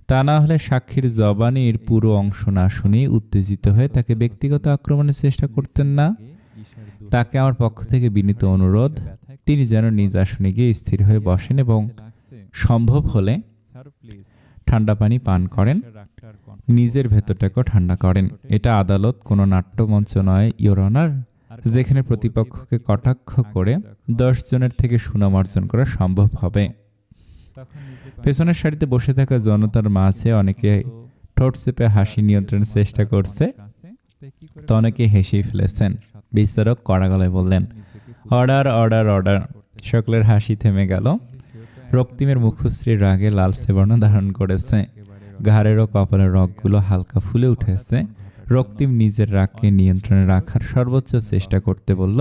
তা না হলে সাক্ষীর জবানির পুরো অংশ না শুনে উত্তেজিত হয়ে তাকে ব্যক্তিগত আক্রমণের চেষ্টা করতেন না। তাকে আমার পক্ষ থেকে বিনীত অনুরোধ, তিনি যেন নিজ আসনে গিয়ে স্থির হয়ে বসেন এবং সম্ভব হলে ঠান্ডা পানি পান করেন, নিজের ভেতরটাকেও ঠান্ডা করেন। এটা আদালত, কোনো নাট্যমঞ্চ নয় ইওর অনার, যেখানে প্রতিপক্ষকে কটাক্ষ করে 10 জনের থেকে সুনাম অর্জন করা সম্ভব হবে। পেছনের সারিতে বসে থাকা জনতার মাঝে অনেকে ঠোঁট চেপে হাসি নিয়ন্ত্রণের চেষ্টা করছে, তো অনেকে হেসেই ফেলেছেন। বিচারক কড়া গলায় বললেন, অর্ডার অর্ডার অর্ডার। সকলের হাসি থেমে গেল। রক্তিমের মুখশ্রী রাগে লালচে বর্ণ ধারণ করেছে। ঘাড়ের ও কপালের রগগুলো হালকা ফুলে উঠেছে। রক্তিম নিজের রাগকে নিয়ন্ত্রণে রাখার সর্বোচ্চ চেষ্টা করতে বলল,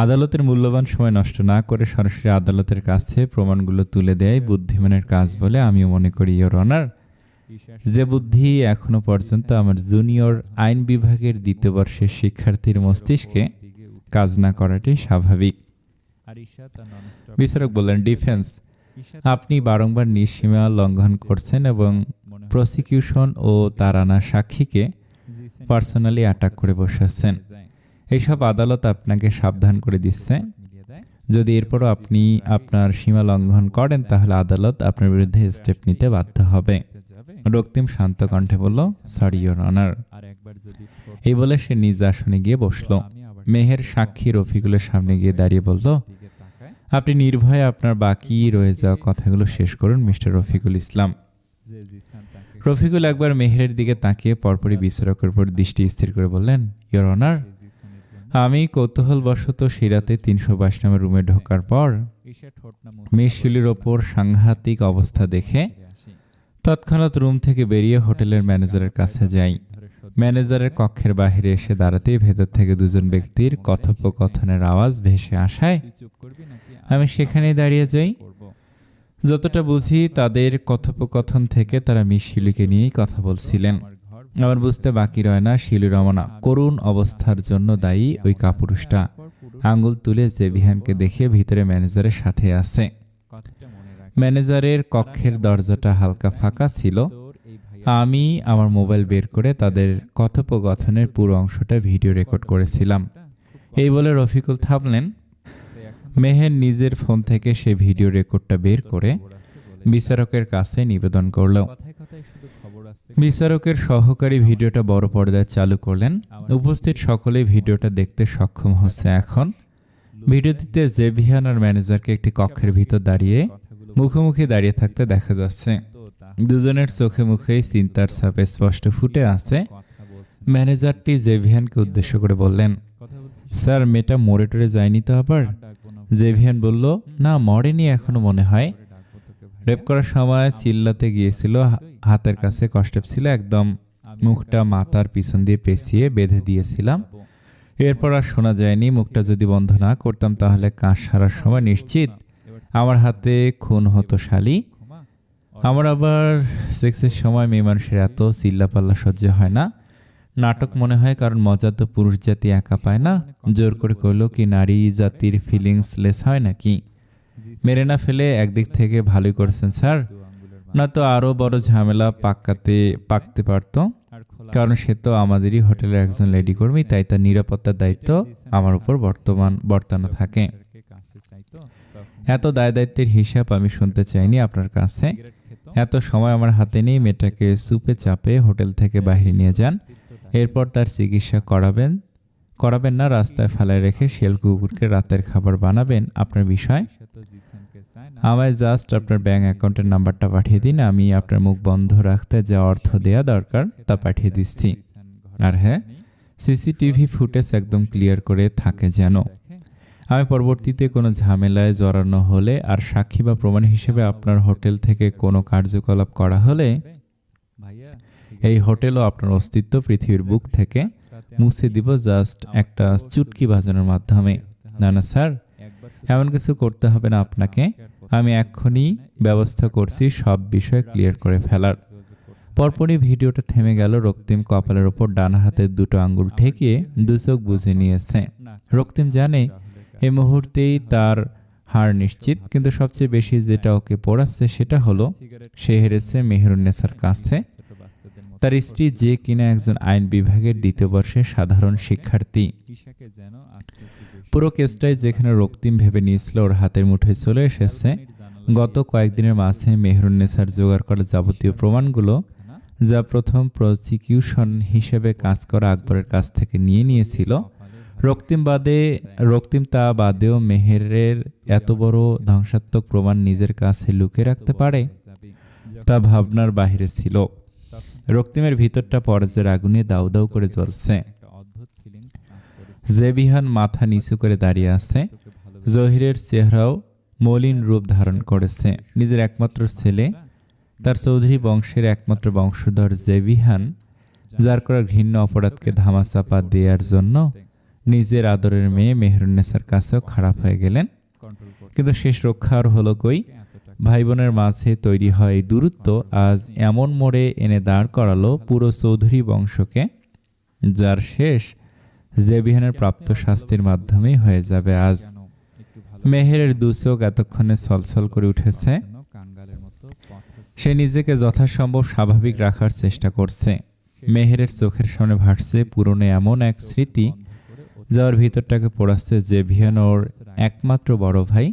আদালতের মূল্যবান সময় নষ্ট না করে সরাসরি আদালতের কাছে প্রমাণগুলো তুলে দেয় বুদ্ধিমানের কাজ বলে আমিও মনে করি ইওর অনার। যে বুদ্ধি এখনো পর্যন্ত আমার জুনিয়র আইন বিভাগের দ্বিতীয় বর্ষের শিক্ষার্থীর মস্তিষ্কে কাজ না করাটাই স্বাভাবিক। বিচারক বললেন, ডিফেন্স, আপনি বারংবার নিঃসীমা লঙ্ঘন করছেন এবং প্রসিকিউশন ও তার আনা সাক্ষীকে পার্সোনালি অ্যাটাক করে বসেছেন। এইসব আদালত আপনাকে সাবধান করে দিচ্ছে, যদি এরপরও আপনি আপনার সীমা লঙ্ঘন করেন তাহলে আদালত আপনার বিরুদ্ধে স্টেপ নিতে বাধ্য হবে। রক্তিম শান্ত কণ্ঠে বলল, সরি ইওর অনার। এই বলে সে নিজ আসনে গিয়ে বসল। মেহের সাক্ষী রফিকুলের সামনে গিয়ে দাঁড়িয়ে বলল, আপনি নির্ভয়ে আপনার বাকি রয়ে যাওয়া কথাগুলো শেষ করুন মিস্টার রফিকুল ইসলাম। রফিকুল একবার মেহেরের দিকে তাকিয়ে পরপরই বিচারকের উপর দৃষ্টি স্থির করে বললেন, ইওর অনার, আমি কৌতূহলবশত সেই রাতে 322 নম্বর রুমে ঢোকার পর মিস শিউলির ওপর সাংঘাতিক অবস্থা দেখে তৎক্ষণাৎ রুম থেকে বেরিয়ে হোটেলের ম্যানেজারের কাছে যাই। ম্যানেজারের কক্ষের বাইরে এসে দাঁড়াতেই ভেতর থেকে দুজন ব্যক্তির কথোপকথনের আওয়াজ ভেসে আসায় আমি সেখানেই দাঁড়িয়ে যাই। যতটা বুঝি তাদের কথোপকথন থেকে তারা মিস শিউলিকে নিয়েই কথা বলছিলেন। আমার বুঝতে বাকি রয় না শিউলির রমনা করুণ অবস্থার জন্য দায়ী ওই কাপুরুষটা। আঙ্গুল তুলে জেভিয়ানকে দেখে ভিতরে ম্যানেজারের সাথে আছে। ম্যানেজারের কক্ষের দরজাটা হালকা ফাঁকা ছিল। আমি আমার মোবাইল বের করে তাদের কথোপকথনের পুরো অংশটা ভিডিও রেকর্ড করেছিলাম। এই বলে রফিকুল থামলেন। মেহের নিজের ফোন থেকে সে ভিডিও রেকর্ডটা বের করে বিচারকের কাছে নিবেদন করল। বিচারকের সহকারী ভিডিওটা বড় পর্দায় চালু করলেন। উপস্থিত সকলেই ভিডিওটা দেখতে সক্ষম হচ্ছে। এখন ভিডিওটিতে জেভিয়ান আর ম্যানেজারকে একটি কক্ষের ভিতর দাঁড়িয়ে মুখোমুখি দাঁড়িয়ে থাকতে দেখা যাচ্ছে। দুজনের চোখে মুখেই চিন্তার ছাপ স্পষ্ট ফুটে আছে। ম্যানেজারটি জেভিয়ানকে উদ্দেশ্য করে বললেন, স্যার, মেয়েটা মরে টরে যায়নি তো আবার? জেভিয়ান বলল, না, মরেনি এখনো মনে হয়। রেপ করার সময় চিল্লাতে গিয়েছিল, হাতের কাছে কষ্টেপ ছিল, একদম মুখটা মাথার পিছন দিয়ে পেঁচিয়ে বেঁধে দিয়েছিলাম। এরপর আর শোনা যায়নি। মুখটা যদি বন্ধ না করতাম তাহলে কাজ সারার সময় নিশ্চিত আমার হাতে খুন হতো শালি। আমার আবার সেক্সের সময় মেয়ে মানুষের এত চিল্লাপাল্লা সহ্য হয় না। নাটক মনে হয়, কারণ মজা তো পুরুষ জাতি একা পায় না। জোর করে কইল কি নারী জাতির ফিলিংস লেস হয় নাকি? মেরে না ফেলে একদিক থেকে ভালোই করেছেন স্যার, না তো আরো বড় ঝামেলা পাকতে পারত। কারণ সে তো আমাদেরই হোটেলের একজন লেডি কর্মী, তাই তার নিরাপত্তার দায়িত্ব আমার উপর বর্তানো থাকে। এত দায় দায়িত্বের হিসাব আমি শুনতে চাইনি আপনার কাছে। এত সময় আমার হাতে নেই। মেয়েটাকে সুপে চাপে হোটেল থেকে বাইরে নিয়ে যান। এরপর তার চিকিৎসা করাবেন না, রাস্তায় ফেলায় রেখে শিয়াল কুকুরকে রাতের খাবার বানাবেন আপনার বিষয়। আমায় জাস্ট আপনার ব্যাংক অ্যাকাউন্টের নাম্বারটা পাঠিয়ে দিন। আমি আপনার মুখ বন্ধ রাখতে যা অর্থ দেয়া দরকার তা পাঠিয়ে দিচ্ছি। আর হ্যাঁ, সিসিটিভি ফুটেজ একদম ক্লিয়ার করে থাকে যেন। আমি পরবর্তীতে কোনো ঝামেলায় জড়ানো হলে আর সাক্ষী বা প্রমাণ হিসেবে আপনার হোটেল থেকে কোনো কার্যকলাপ করা হলে এই হোটেলও আপনার অস্তিত্ব পৃথিবীর বুক থেকে মুছে দিব জাস্ট একটা চুটকি বাজানোর মাধ্যমে। না না স্যার, এমন কিছু করতে হবে না আপনাকে। আমি এক্ষুনি ব্যবস্থা করছি সব বিষয় ক্লিয়ার করে ফেলার। পরপরই ভিডিওটা থেমে গেল। রক্তিম কপালের ওপর ডান হাতের দুটো আঙ্গুল ঠেকিয়ে দু চোখ বুঝে নিয়েছে। রক্তিম জানে এই মুহূর্তেই তার হার নিশ্চিত, কিন্তু সবচেয়ে বেশি যেটা ওকে পড়াচ্ছে সেটা হলো সে হেরেছে মেহেরুন্নেসার কাছে। তার স্ত্রী, যে কিনা একজন আইন বিভাগের দ্বিতীয় বর্ষের সাধারণ শিক্ষার্থী। পুরো কেসটাই যেখানে রক্তিম ভেবে নিয়েছিল ওর হাতের মুঠোয় চলে এসেছে। গত কয়েকদিনের মাঝে মেহেরুন্নেসার জোগাড় করা যাবতীয় প্রমাণগুলো, যা প্রথম প্রসিকিউশন হিসেবে কাজ করা আকবরের কাছ থেকে নিয়েছিল, রক্তিম তা বাদেও মেহেরের এত বড় ধ্বংসাত্মক প্রমাণ নিজের কাছে লুকিয়ে রাখতে পারে তা ভাবনার বাহিরে ছিল। রক্তিমের ভিতরটা পরাজয়ের আগুনে দাউ দাউ করে জ্বলছে। জেভিয়ান মাথা নিচু করে দাঁড়িয়ে আছে। জহিরের চেহারাও মলিন রূপ ধারণ করেছে। নিজের একমাত্র ছেলে, তার চৌধুরী বংশের একমাত্র বংশধর জেভিয়ান, যার করা ঘৃণ্য অপরাধকে ধামাচাপা দেওয়ার জন্য নিজের আদরের মেয়ে মেহেরুন্নেসার কাছেও খারাপ হয়ে গেলেন। কিন্তু শেষ রক্ষা আর হলো কই? ভাই বোনের মাঝে তৈরি হয় এই দূরত্ব আজ এমন মোড়ে এনে দাঁড় করালো পুরো চৌধুরী বংশকে, যার শেষ জেবিহানের প্রাপ্ত শাস্তির মাধ্যমেই হয়ে যাবে আজ। মেহেরের দু চোখ এতক্ষণে ছলছল করে উঠেছে। সে নিজেকে যথাসম্ভব স্বাভাবিক রাখার চেষ্টা করছে। মেহেরের চোখের সামনে ভাসছে পুরনো এমন এক স্মৃতি, যার ভিতরটাকে পোড়াচ্ছে জেভিয়ান ওর একমাত্র বড় ভাই,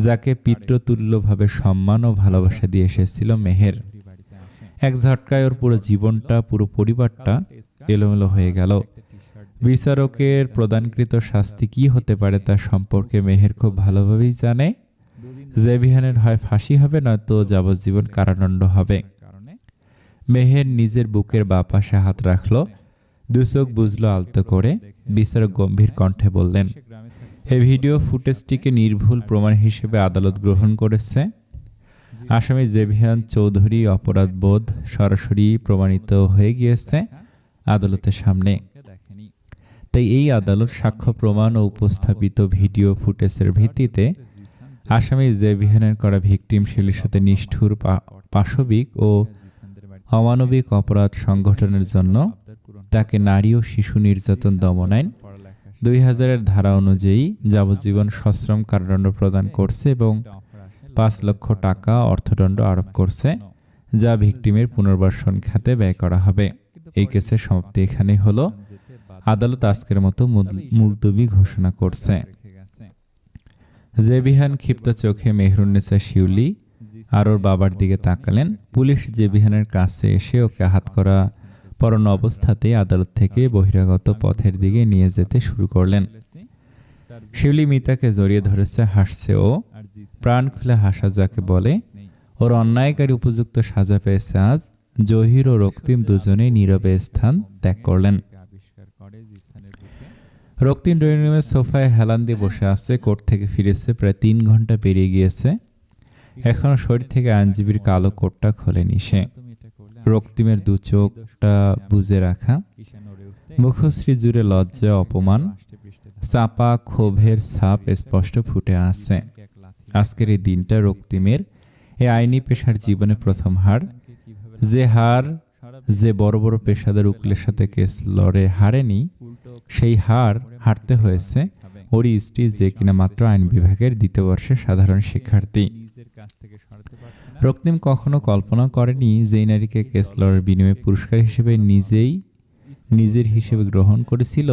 যাকে পিতৃতুল্যভাবে সম্মান ও ভালোবাসা দিয়ে এসেছিল মেহের। এক ঝটকায় ওর পুরো জীবনটা, পুরো পরিবারটা এলোমেলো হয়ে গেল। বিচারকের প্রদানকৃত শাস্তি কি হতে পারে তা সম্পর্কে মেহের খুব ভালোভাবেই জানে। জেভিয়ানের হয় ফাঁসি হবে, নয়তো যাবজ্জীবন কারাদণ্ড হবে। মেহের নিজের বুকের বাঁ পাশে হাত রাখল, দু চোখ বুঝলো আলতো করে। বিচারক গম্ভীর কণ্ঠে বললেন, এই ভিডিও ফুটেজটিকে নির্ভুল প্রমাণ হিসেবে আদালত গ্রহণ করেছে। আসামি জেভিয়ান চৌধুরী অপরাধবোধ সরাসরি প্রমাণিত হয়ে গিয়েছে আদালতের সামনে। তাই এই আদালত সাক্ষ্য প্রমাণ ও উপস্থাপিত ভিডিও ফুটেজের ভিত্তিতে আসামি জেভিয়ানের করা ভিকটিমশিলের সাথে নিষ্ঠুর পাশবিক ও অমানবিক অপরাধ সংগঠনের জন্য তাকে নারী ও শিশু নির্যাতন দমন আইন 2000-এর ধারা অনুযায়ী যাবজ্জীবন সশ্রম কারাদণ্ড প্রদান করছে এবং 5 লক্ষ টাকা অর্থদণ্ড আরোপ করছে, যা ভিকটিমের পুনর্বাসন খাতে ব্যয় করা হবে। এই কেসের সমাপ্তি এখানেই হলো। আদালত আজকের মতো মুলতবি ঘোষণা করছে। জেভিয়ান ক্ষিপ্ত চোখে মেহরুন্নেসা শিউলি আর ওর বাবার দিকে তাকালেন। পুলিশ জেভিয়ানের কাছে এসে ওকে হাত করা পরন অবস্থাতেই আদালত থেকে বহিরাগত পথের দিকে নিয়ে যেতে শুরু করলেন। শিউলি মিতাকে জড়িয়ে ধরেছে, হাসছে ও। প্রাণ খুলে হাসা যাকে বলে। ওর অন্যায়কারী উপযুক্ত সাজা পেয়েছে আজ। জহির ও রক্তিম দুজনেই নীরবে স্থান ত্যাগ করলেন। রক্তিম ড্রয়িং রুমের সোফায় হেলান দিয়ে বসে আছে। কোর্ট থেকে ফিরেছে প্রায় 3 ঘন্টা পেরিয়ে গিয়েছে। এখনো শরীর থেকে আইনজীবীর কালো কোটটা খোলেনি সে। রক্তিমের দু চোখটা বুজে রাখা, মুখশ্রী জুড়ে লজ্জা, অপমান, চাপা ক্ষোভের ছাপ স্পষ্ট ফুটে আছে। আজকের এই দিনটা রক্তিমের এই আইনি পেশার জীবনে প্রথম হার। যে বড় বড় পেশাদার উকিলের সাথে কেস লড়ে হারেনি, সেই হারতে হয়েছে ওরই স্ত্রী, যে কিনা মাত্র আইন বিভাগের 2য় বর্ষের সাধারণ শিক্ষার্থী। রক্তিম কখনো কল্পনা করেনি যে নারীকে কেস লড়ার বিনিময়ে পুরস্কার হিসেবে নিজের হিসেবে গ্রহণ করেছিল,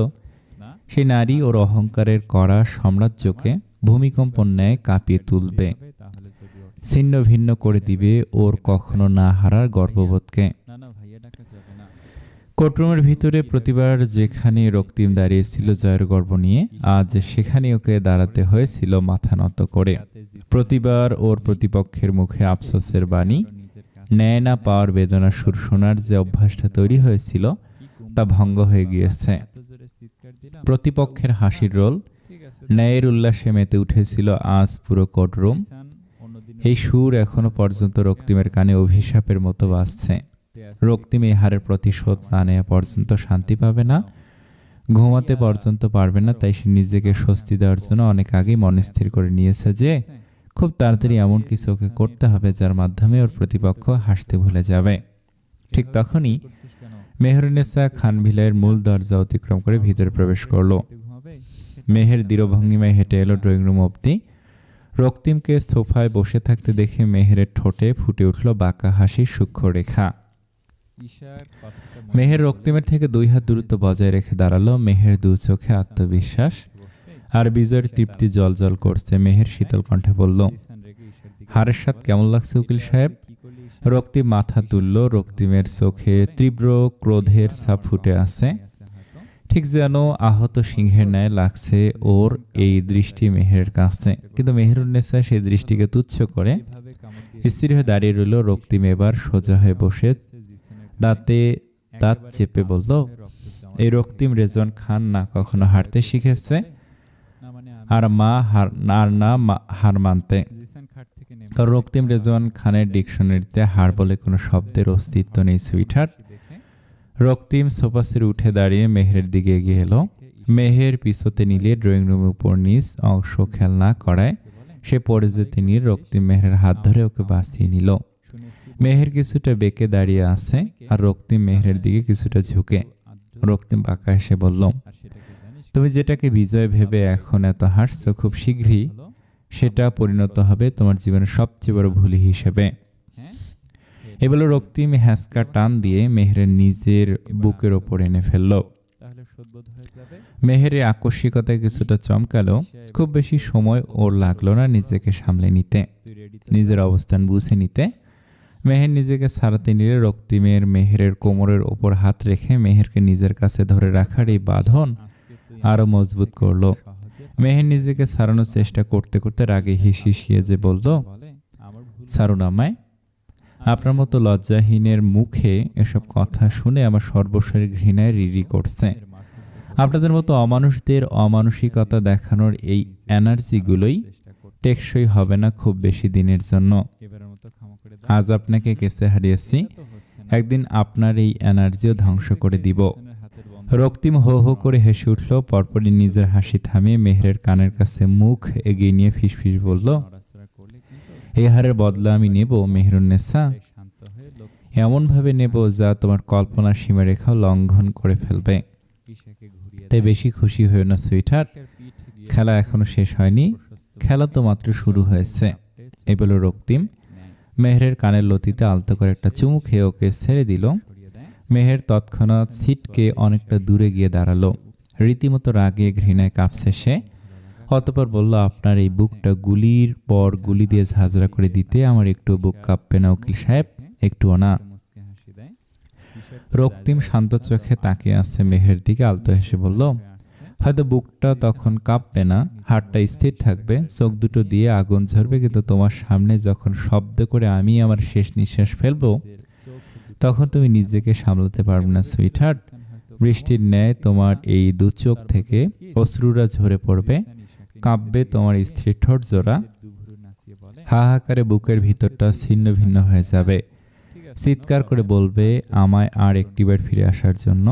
সেই নারী ওর অহংকারের কড়া সাম্রাজ্যকে ভূমিকম্পন ন্যায় কাঁপিয়ে তুলবে, ছিন্ন ভিন্ন করে দিবে ওর কখনো না হারার গর্ববোধকে। কোর্টরুমের ভিতরে প্রতিবার যেখানে রক্তিম দাঁড়িয়েছিল জয়ের গর্ব নিয়ে, আজ সেখানে ওকে দাঁড়াতে হয়েছিল মাথা নত করে। প্রতিবার ওর প্রতিপক্ষের মুখে আফসোসের বাণী, ন্যায় না পাওয়ার বেদনা সুর শোনার যে অভ্যাসটা তৈরি হয়েছিল তা ভঙ্গ হয়ে গিয়েছে। প্রতিপক্ষের হাসির রোল, ন্যায়ের উল্লাসে মেতে উঠেছিল আজ পুরো কোর্টরুম। এই সুর এখনো পর্যন্ত রক্তিমের কানে অভিশাপের মতো বাজছে। রক্তিম এই হারের প্রতিশোধ না নেওয়া পর্যন্ত শান্তি পাবে না, ঘুমাতে পর্যন্ত পারবে না। তাই সে নিজেকে স্বস্তি দেওয়ার জন্য অনেক আগেই মনে স্থির করে নিয়েছে যে খুব তাড়াতাড়ি এমন কিছু ওকে করতে হবে যার মাধ্যমে ওর প্রতিপক্ষ হাসতে ভুলে যাবে। ঠিক তখনই মেহরুন্নেসা খান ভিলাইয়ের মূল দরজা অতিক্রম করে ভিতরে প্রবেশ করলো। মেহের দৃঢ় ভঙ্গিমায় হেঁটে এলো ড্রয়িং রুম অবধি। রক্তিমকে সোফায় বসে থাকতে দেখে মেহেরের ঠোঁটে ফুটে উঠল বাঁকা হাসির সূক্ষ্ম রেখা। মেহের রক্তিমের থেকে 2 হাত দূরত্ব বজায় রেখে দাঁড়ালো। মেহের দু চোখে আত্মবিশ্বাস আর বিজয়ের তৃপ্তি জল করছে। মেহের শীতল কণ্ঠে বলল, হারের স্বাদ কেমন লাগছে উকিল সাহেব? রক্তিম মাথা তুলল। রক্তিমের চোখে তীব্র ক্রোধের ছাপ ফুটে আছে, ঠিক যেন আহত সিংহের ন্যায় লাগছে ওর এই দৃষ্টি মেহেরের কাছে। কিন্তু মেহরুন্নেসা সেই দৃষ্টিকে তুচ্ছ করে স্থির হয়ে দাঁড়িয়ে রইল। রক্তিম এবার সোজা হয়ে বসে দাঁতে দাঁত চেপে বলল, এই রক্তিম রেজওয়ান খান না কখনো হারতে শিখেছে আর না হার মানতে। কারণ রক্তিম রেজওয়ান খানের ডিকশনারিতে হার বলে কোনো শব্দের অস্তিত্ব নেই সুইটহার্ট। রক্তিম সোফা সেরে উঠে দাঁড়িয়ে মেহেরের দিকে এগিয়ে এলো। মেহের পিছতে নিলে ড্রয়িং রুমের উপর নিচ অংশ খেয়াল না করায় সে পড়ে যেতে নিয়ে রক্তিম মেহেরের হাত ধরে ওকে বাঁচিয়ে নিল। মেহের কিছুটা বেঁকে দাঁড়িয়ে আছে আর রক্তিম মেহেরের দিকে কিছুটা ঝুঁকে। রক্তিম বাঁকা হেসে বলল, তুমি যেটাকে বিজয় ভেবে এখন এত হাসছো, খুব শীঘ্রই সেটা পরিণত হবে তোমার জীবনের সবচেয়ে বড় ভুল হিসেবে। এ বলে রক্তিম হ্যাঁচকা টান দিয়ে মেহেরের নিজের বুকের ওপর এনে ফেলল। মেহেরের আকস্মিকতায় কিছুটা চমকালো। খুব বেশি সময় ওর লাগলো না নিজেকে সামলে নিতে, নিজের অবস্থান বুঝে নিতে। মেহের নিজেকে ছাড়াতে নিলে রক্তিমের মেহেরের কোমরের ওপর হাত রেখে মেহেরকে নিজের কাছে ধরে রাখার এই বাঁধন আরো মজবুত করলো। মেহের নিজেকে ছাড়ানোর চেষ্টা করতে করতে রাগে হিসিয়ে যে বলল, ছাড়ুন আমায়। আপনার মতো লজ্জাহীনের মুখে এসব কথা শুনে আমার সর্বশরীর ঘৃণায় রিরি করছে। আপনাদের মতো অমানুষদের অমানসিকতা দেখানোর এই এনার্জিগুলোই টেকসই হবে না খুব বেশি দিনের জন্য। আজ আপনাকে কেসে হারিয়েছি, একদিন আপনার এই এনার্জিও ধ্বংস করে দিব। রক্তিম হো হো করে হেসে উঠল। পরপরই নিজের হাসি থামিয়ে মেহেরের কানের কাছে মুখ এগিয়ে নিয়ে ফিসফিস বলল, এই হারের বদলা আমি নেব মেহেরুন্নেসা, এমনভাবে নেব যা তোমার কল্পনার সীমারেখাও লঙ্ঘন করে ফেলবে। তাই বেশি খুশি হয়েও না সুইটহার্ট, খেলা এখনো শেষ হয়নি, খেলা তো মাত্র শুরু হয়েছে। এই বলে রক্তিম মেহেরের কানের লতিতে আলতো করে একটা চুমু খেয়ে ওকে ছেড়ে দিল। মেহের তৎক্ষণাৎ ছিটকে অনেকটা দূরে গিয়ে দাঁড়ালো। রীতিমতো রাগে ঘৃণায় কাঁপছে সে। অতঃপর বলল, আপনার এই বুকটা গুলির পর গুলি দিয়ে ঝাঁঝরা করে দিতে আমার একটু বুক কাঁপবে না উকিল সাহেব, একটুও না। রক্তিম শান্ত চোখে তাকিয়ে আছে মেহের দিকে, আলতো হেসে বলল, হয়তো বুকটা তখন কাঁপবে না, হাড়টা স্থির থাকবে, চোখ দুটো দিয়ে আগুন ঝরবে, কিন্তু তোমার সামনে যখন শব্দ করে আমি আমার শেষ নিঃশ্বাস ফেলবো তখন তুমি নিজেকে সামলাতে পারবে না সুইটহার্ট। বৃষ্টির ন্যায় তোমার এই দু চোখ থেকে অশ্রুরা ঝরে পড়বে, কাঁপবে তোমার স্থির ঠোঁট জোড়া, হাহাকারে বুকের ভিতরটা ছিন্ন ভিন্ন হয়ে যাবে, চিৎকার করে বলবে আমায় আর একটিবার ফিরে আসার জন্য,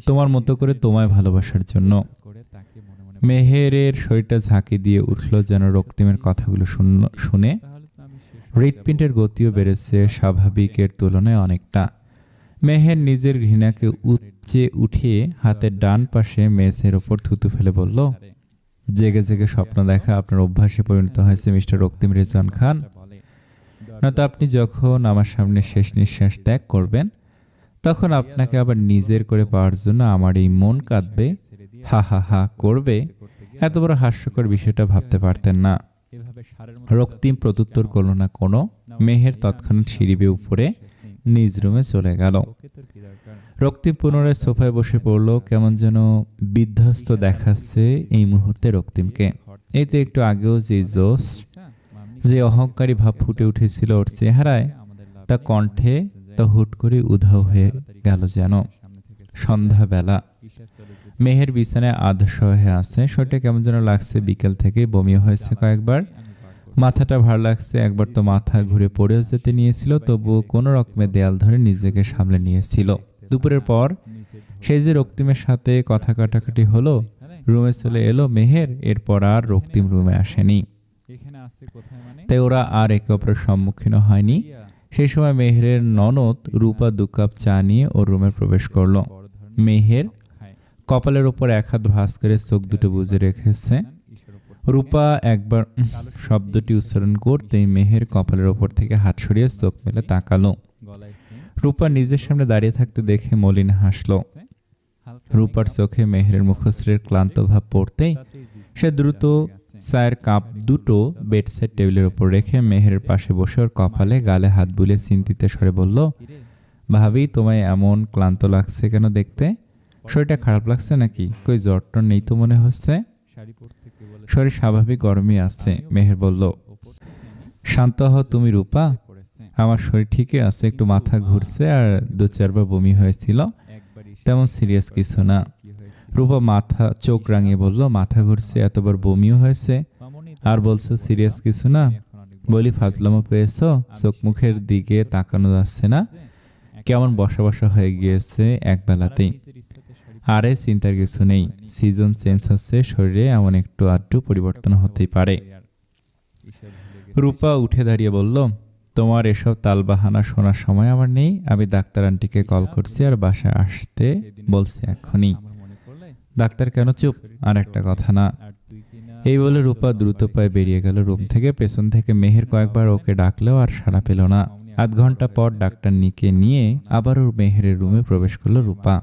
তোমার মতো করে তোমায় ভালোবাসার জন্য। মেহেরের শরীরটা ঝাঁকি দিয়ে উঠল যেন রক্তিমের কথাগুলো শুনে। হৃৎপিণ্ডের গতিও বেড়েছে স্বাভাবিকের তুলনায় অনেকটা। মেহের নিজের ঘৃণাকে উচ্চে উঠিয়ে হাতের ডান পাশে মেঝের ওপর থুতু ফেলে বলল, জেগে জেগে স্বপ্ন দেখা আপনার অভ্যাসে পরিণত হয়েছে মিস্টার রক্তিম রেজওয়ান খান। নয়তো আপনি যখন আমার সামনে শেষ নিঃশ্বাস ত্যাগ করবেন তখন আপনাকে আবার নিজের করে পাওয়ার জন্য আমার এই মন কাঁদবে, হা হা হা করবে। এত বড় হাস্যকর বিষয়টা ভাবতে পারতেন না। রক্তিম প্রত্যুত্তর করল না কোনো। মেহের তৎক্ষণাৎ সিঁড়ি বেয়ে উপরে নিজ রুমে চলে গেল। রক্তিম পুনরায় সোফায় বসে পড়ল। কেমন যেন বিধ্বস্ত দেখাচ্ছে এই মুহূর্তে রক্তিমকে। এই তো একটু আগেও যে জোশ, যে অহংকারী ভাব ফুটে উঠেছিল ওর চেহারায়, তা কণ্ঠে তা হুট করে উধাও হয়ে গেল যেন। সন্ধ্যাবেলা মেহের বিছানায় আধশোয়া আছে। শরীরটা কেমন যেন লাগছে, বিকেল থেকে বমিও হয়েছে কয়েকবার, মাথাটা ভার লাগছে, একবার তো মাথা ঘুরে পড়েও যেতে নিয়েছিল, তবুও কোনো রকমের দেয়াল ধরে নিজেকে সামলে নিয়েছিল। দুপুরের পর সেই যে রক্তিমের সাথে কথা কাটাকাটি হলো, রুমে চলে এলো মেহের, এরপর আর রক্তিম রুমে আসেনি। তাই ওরা আর একে অপরের সম্মুখীন হয়নি। সেই সময় মেহেরের ননদ রূপা 2 কাপ চা নিয়ে ওর রুমে প্রবেশ করলো। মেহের কপালের ওপর এক হাত ভাঁজ করে চোখ দুটো বুজে রেখেছে। রূপা একবার শব্দটি উচ্চারণ করতেই মেহের কপালের ওপর থেকে হাত সরিয়ে চোখ মেলে তাকালো। রূপা নিজের সামনে দাঁড়িয়ে থাকতে দেখে মলিন হাসলো। রূপার চোখে মেহেরের মুখশ্রীর ক্লান্ত ভাব পড়তেই সে দ্রুত চায়ের কাপ দুটো বেডসাইড টেবিলের ওপর রেখে মেহেরের পাশে বসে ওর কপালে গালে হাত বুলিয়ে চিন্তিত স্বরে বলল, ভাবি তোমায় এমন ক্লান্ত লাগছে কেন দেখতে? শরীরটা খারাপ লাগছে নাকি? কই জ্বরটা নেই তো মনে হচ্ছে। শরীর স্বাভাবিক গরমই আছে, মেহের বলল। শান্ত হও তুমি রূপা, আমার শরীর ঠিকই আছে, একটু মাথা ঘুরছে আর 2-4 বার বমি হয়েছিল, তেমন সিরিয়াস কিছু না। রূপা চোখ রাঙিয়ে বলল, মাথা ঘুরছে, এতবার বমিও হয়েছে, আর বলছো সিরিয়াস কিছু না? বলি ফাজলামো পেয়েছো? চোখ মুখের দিকে তাকানো যাচ্ছে না, কেমন বসা বসা হয়ে গিয়েছে একবেলাতেই। আরে চিন্তার কিছু নেই, সিজন চেঞ্জ হচ্ছে, শরীরে এমন একটু আধটু পরিবর্তন হতেই পারে। রূপা উঠে দাঁড়িয়ে বলল, তোমার এসব তালবাহানা শোনার সময় আমার নেই। আমি ডাক্তার আন্টিকে কল করছি আর বাসায় আসতে বলছি এখনই। ডাক্তার কেন? চুপ, আর একটা কথা না। এই বলে রূপা দ্রুত পায়ে বেরিয়ে গেল রুম থেকে। পেছন থেকে মেহের কয়েকবার ওকে ডাকলেও আর সাড়া পেল না। আধ ঘন্টা পর ডাক্তার নিকে নিয়ে আবারও মেহেরের রুমে প্রবেশ করলো রূপা।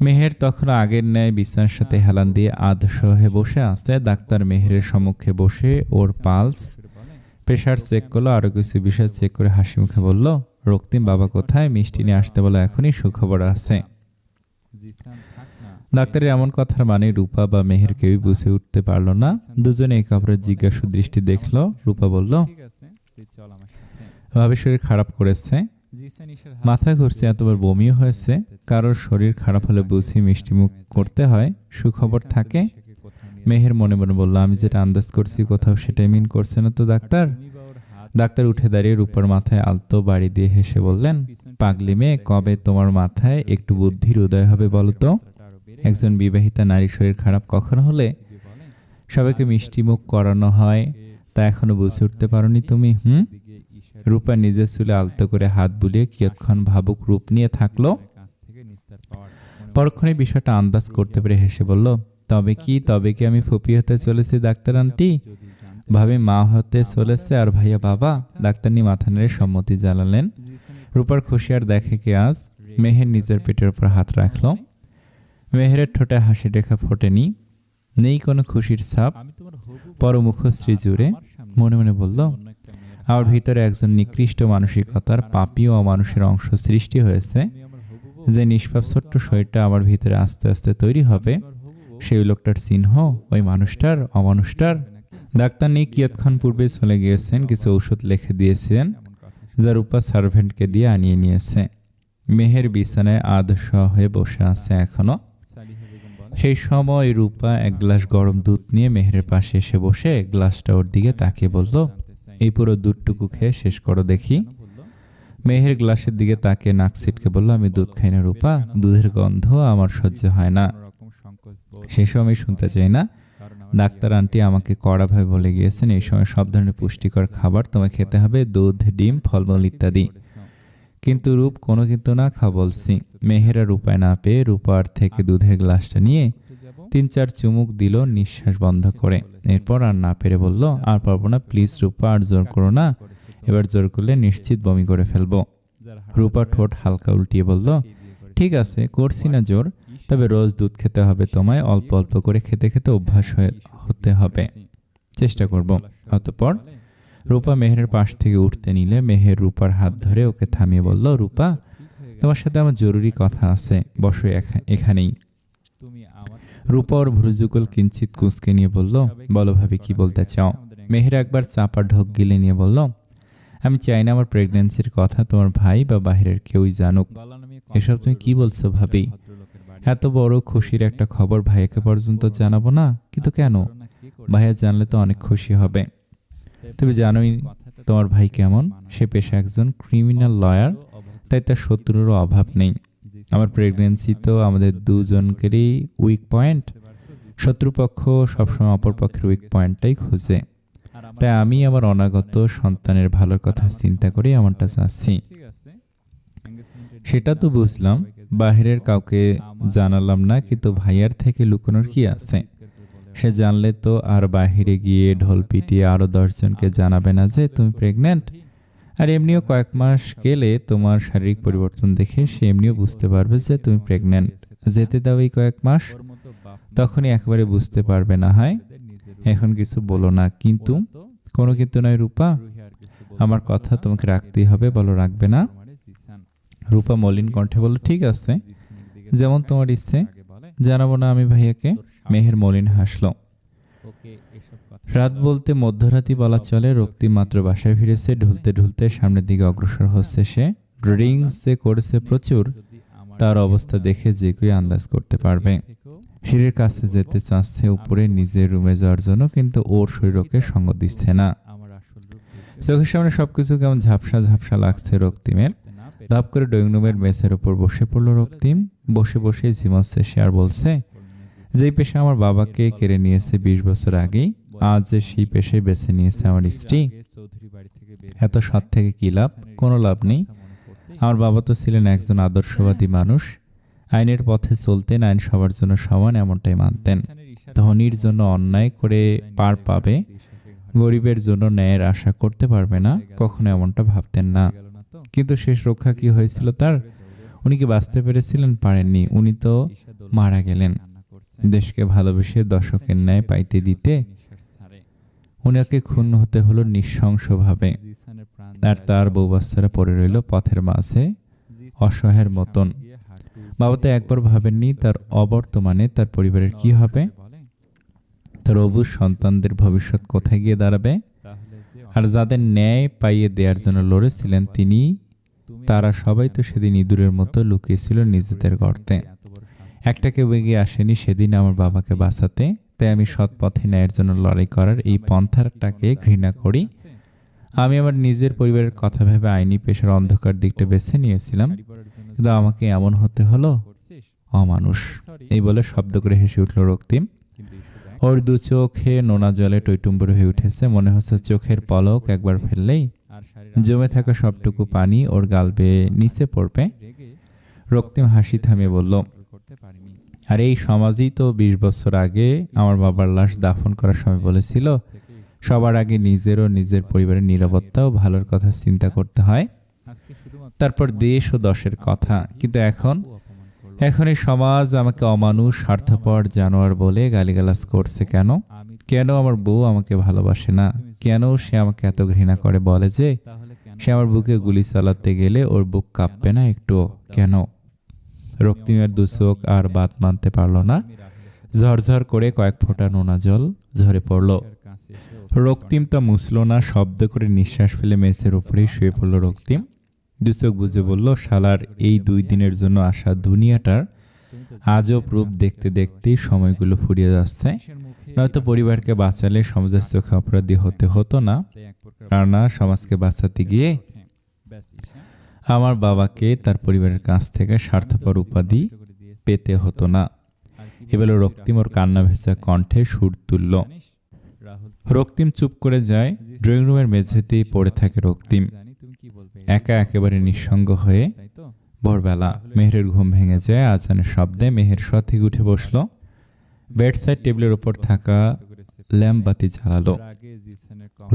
মেহের তখন আগের ন্যায় বিছানার সাথে হেলান দিয়ে আধশো হয়ে বসে আছে। ডাক্তার মেহেরের সম্মুখে বসে ওর পালস, প্রেশার চেক করলো, আরো কিছু বিষয় চেক করে হাসি মুখে বলল, রক্তিম বাবা কোথায়? মিষ্টি নিয়ে আসতে বলো, এখনই সুখবর আছে। ডাক্তারের এমন কথার মানে রূপা বা মেহের কেউই বুঝে উঠতে পারল না। দুজনে একে অপরের জিজ্ঞাসু দৃষ্টি দেখলো। রূপা বলল, ভাবে শরীর খারাপ করেছে, মাথা ঘুরছে, এতবার বমিও হয়েছে। কারোর শরীর খারাপ হলে বুঝি মিষ্টি মুখ করতে হয়, সুখবর থাকে। মেহের মনে মনে বলল, আমি যেটা আন্দাজ করছি কোথাও সেটাই মিন করছে না তো ডাক্তার? ডাক্তার উঠে দাঁড়িয়ে রূপার মাথায় আলতো বাড়ি দিয়ে হেসে বললেন, পাগলি মেয়ে, কবে তোমার মাথায় একটু বুদ্ধির উদয় হবে বলো তো? একজন বিবাহিতা নারী শরীর খারাপ কখন হলে সবাইকে মিষ্টি মুখ করানো হয়, তা এখনো বুঝে উঠতে পারোনি তুমি? রূপা নিজের চুলে আলতো করে হাত বুলিয়ে কিয়ৎক্ষণ ভাবুক রূপ নিয়ে থাকলো। পরক্ষণে বিষয়টা আন্দাজ করতে পেরে হেসে বলল, তবে কি আমি ফুপি হতে চলেছি ডাক্তার আন্টি? ভাবি মা হতে চলেছে আর ভাইয়া বাবা। ডাক্তারনি মাথা নেড়ে সম্মতি জানালেন। রূপার খুশি আর দেখে কে আজ। মেহের নিজের পেটের উপর হাত রাখলো। মেহেরের ঠোঁটে হাসি রেখা ফোটেনি, নেই কোনো খুশির ছাপ। পরমুখশ্রী জুড়ে মনে মনে বলল, আমার ভিতরে একজন নিকৃষ্ট মানসিকতার পাপী ও অমানুষের অংশ সৃষ্টি হয়েছে। যে নিষ্পাপ ছোট্ট শরীরটা আমার ভিতরে আস্তে আস্তে তৈরি হবে, সেই লোকটার চিহ্ন ওই মানুষটার, অমানুষটার। ডাক্তার নিয়ে কিয়ৎক্ষণ পূর্বে চলে গিয়েছেন, কিছু ঔষধ লিখে দিয়েছেন যা রূপা সার্ভেন্টকে দিয়ে আনিয়ে নিয়েছে। মেহের বিছানায় আধশোয়া হয়ে বসে আছে এখনো। সেই সময় রূপা এক গ্লাস গরম দুধ নিয়ে মেহেরের পাশে এসে বসে গ্লাসটা ওর দিকে তাকিয়ে বলল, এই পুরো দুধটুকু খেয়ে শেষ করো দেখি। মেহের গ্লাসের দিকে তাকিয়ে নাক ছিটকে বলল, আমি দুধ খাই না রূপা, দুধের গন্ধ আমার সহ্য হয় না। সেই সময় শুনতে চাই না। ডাক্তার আন্টি আমাকে কড়াভাবে বলে গিয়েছেন, এই সময় সব ধরনের পুষ্টিকর খাবার তোমায় খেতে হবে, দুধ, ডিম, ফলমূল ইত্যাদি। কিন্তু রূপ কোনো কিন্তু না, খা বলছি। মেহের আর উপায় না পেয়ে রূপার থেকে দুধের গ্লাসটা নিয়ে 3-4 চুমুক দিল নিঃশ্বাস বন্ধ করে। এরপর আর না পেরে বলল, আর পারবো না, প্লিজ রূপা, আর জোর করো না, এবার জোর করলে নিশ্চিত বমি করে ফেলবো। রূপা ঠোঁট হালকা উল্টিয়ে বলল, ঠিক আছে, করছি না জোর, তবে রোজ দুধ খেতে হবে তোমায়, অল্প অল্প করে খেতে খেতে অভ্যাস হতে হবে, চেষ্টা করব। অতঃপর রূপা মেহেরের পাশ থেকে উঠতে নিলে মেহের রূপার হাত ধরে ওকে থামিয়ে বলল, রূপা, তোমার সাথে আমার জরুরি কথা আছে, বসো এখানেই। রূপা ওর ভ্রুযুগল কিঞ্চিত কুঁচকে নিয়ে বলল, বলো ভাবি, কি বলতে চাও? মেহের একবার চাপা ঢোক গিলে নিয়ে বলল, আমি চাই না আমার প্রেগন্যান্সির কথা তোমার ভাই বা বাহিরের কেউই জানুক। এসব তুমি কি বলছো ভাবি? এত বড় খুশির একটা খবর ভাইয়াকে পর্যন্ত জানাবো না? কিন্তু কেন? ভাইয়া জানলে তো অনেক খুশি হবে। তুমি জানোই তোমার ভাই কেমন, সে পেশা একজন ক্রিমিনাল লয়ার, তাই তার শত্রুরও অভাব নেই। আমার প্রেগন্যান্সি তো আমাদের দুজনকেরই উইক পয়েন্ট। শত্রুপক্ষ সবসময় অপর পক্ষের উইক পয়েন্টটাই খুঁজে, তাই আমি আমার অনাগত সন্তানের ভালোর কথা চিন্তা করে এমনটা চাচ্ছি। সেটা তো বুঝলাম, বাহিরের কাউকে জানালাম না, কিন্তু ভাইয়ার থেকে লুকোনোর কি আছে? সে জানলে তো আর বাহিরে গিয়ে ঢোল পিটিয়ে আরো 10 জনকে জানাবে না যে তুমি প্রেগন্যান্ট। আর এমনিও কয়েক মাস গেলে তোমার শারীরিক পরিবর্তন দেখে সে এমনিও বুঝতে পারবে যে তুমি প্রেগন্যান্ট। যেতে দাও এই কয়েক মাস, তখনই একেবারে বুঝতে পারবে। না হয় এখন কিছু বলো না। কিন্তু কোনো কিন্তু নয় রূপা, আমার কথা তোমাকে রাখতেই হবে, বলো রাখবে না? রূপা মলিন কণ্ঠে বলল, ঠিক আছে, যেমন তোমার ইচ্ছে, জানাবো না আমি ভাইয়াকে। মেহের মলিন হাসল। রাত বলতে মধ্যরাতই বলা চলে। রক্তিম মাত্র বাসায় ফিরেছে। ঢুলতে ঢুলতে সামনের দিকে অগ্রসর হচ্ছে সে। ড্রিঙ্কস যে করেছে প্রচুর, তার অবস্থা দেখে যে কেউ আন্দাজ করতে পারবে। সিঁড়ির কাছে যেতে চাচ্ছে উপরে নিজের রুমে যাওয়ার জন্য, কিন্তু ওর শরীরকে সঙ্গ দিচ্ছে না। চোখের সামনে সবকিছু কেমন ঝাপসা ঝাপসা লাগছে রক্তিমের। ধাপ করে ড্রয়িং রুমের মেসের উপর বসে পড়ল রক্তিম। বসে বসে ঝিমাচ্ছে সে আর বলছে, যেই পেশা আমার বাবাকে কেড়ে নিয়েছে 20 বছর আগেই, আজ যে সেই পেশায় বেছে নিয়েছে আমার স্ত্রী, এত সৎ থেকে কি লাভ? কোনো লাভ নেই। আমার বাবা তো ছিলেন একজন আদর্শবাদী মানুষ, আইনের পথে চলতেন, আইন সবার জন্য সমান এমনটাই মানতেন। ধনীর জন্য অন্যায় করে পার পাবে, গরিবের জন্য ন্যায়ের আশা করতে পারবে না, কখনো এমনটা ভাবতেন না। কিন্তু শেষ রক্ষা কি হয়েছিল তার? উনি কি বাঁচতে পেরেছিলেন? পারেননি। উনি তো মারা গেলেন। দেশকে ভালোবেসে দশকের ন্যায় পাইতে দিতে উনাকে খুন হতে হলো নৃশংসভাবে। আর তার বউ বাচ্চারা পড়ে রইল পথের মাঝে অসহায়ের মতন। বাবা তো একবার ভাবেননি তার অবর্তমানে তার পরিবারের কি হবে, তার অবুঝ সন্তানদের ভবিষ্যৎ কোথায় গিয়ে দাঁড়াবে। আর যাদের ন্যায় পাইয়ে দেওয়ার জন্য লড়েছিলেন তিনি, তারা সবাই তো সেদিন ইঁদুরের মতো লুকিয়েছিল নিজেদের গর্তে। একটা কেউ এগিয়ে আসেনি সেদিন আমার বাবাকে বাঁচাতে। তাই আমি সৎ পথে ন্যায়ের জন্য লড়াই করার এই পন্থাটাকে ঘৃণা করি। আমি আমার নিজের পরিবারের কথা ভেবে আইনি পেশার অন্ধকার দিকটা বেছে নিয়েছিলাম, কিন্তু আমাকে এমন হতে হলো। অমানুষ। এই বলে শব্দ করে হেসে উঠল রক্তিম। ওর দু চোখে নোনা জলে টইটুম্বুর হয়ে উঠেছে। মনে হচ্ছে চোখের পলক একবার ফেললেই জমে থাকা সবটুকু পানি ওর গাল বেয়ে নিচে পড়বে। রক্তিম হাসি থামিয়ে বলল, আর এই সমাজই তো 20 বছর আগে আমার বাবার লাশ দাফন করার সময় বলেছিল, সবার আগে নিজের ও নিজের পরিবারের নিরাপত্তা ও ভালোর কথা চিন্তা করতে হয়, তারপর দেশ ও দশের কথা। কিন্তু এখন এই সমাজ আমাকে অমানুষ, স্বার্থপর, জানোয়ার বলে গালিগালাজ করছে। কেন? কেন আমার বউ আমাকে ভালোবাসে না? কেন সে আমাকে এত ঘৃণা করে? বলে যে সে আমার বুকে গুলি চালাতে গেলে ওর বুক কাঁপবে না একটু? কেন? রক্তিমের দু চোখ আর বাত মানতে পারল না। ঝরঝর করে কয়েক ফোঁটা নোনা জল ঝরে পড়ল। রক্তিম তা মুছল না। শব্দ করে নিঃশ্বাস ফেলে মেঝের উপরেই শুয়ে পড়ল রক্তিম। দু চোখ বুঝে বলল, শালার এই 2 দিনের জন্য আসা দুনিয়াটার আজব রূপ দেখতে দেখতেই সময়গুলো ফুরিয়ে যাচ্ছে। নয়তো পরিবারকে বাঁচালে সমাজের চোখে অপরাধী হতে হতো না, আর না সমাজকে বাঁচাতে গিয়ে আমার বাবাকে তার পরিবারের কাছ থেকে স্বার্থপর উপাধি পেতে হতো না। এবেলা রক্তিম ওর কান্না ভেজা কণ্ঠে সুর তুলল। রক্তিম চুপ করে যায়। ড্রয়িং রুমের মেঝেতেই পড়ে থাকে রক্তিম, একা, একেবারে নিঃসঙ্গ হয়ে। ভোরবেলা মেহেরের ঘুম ভেঙে যায় আজানের শব্দে। মেহের সঠিক উঠে বসলো। বেডসাইড টেবিলের উপর থাকা ল্যাম্প বাতি জ্বালালো।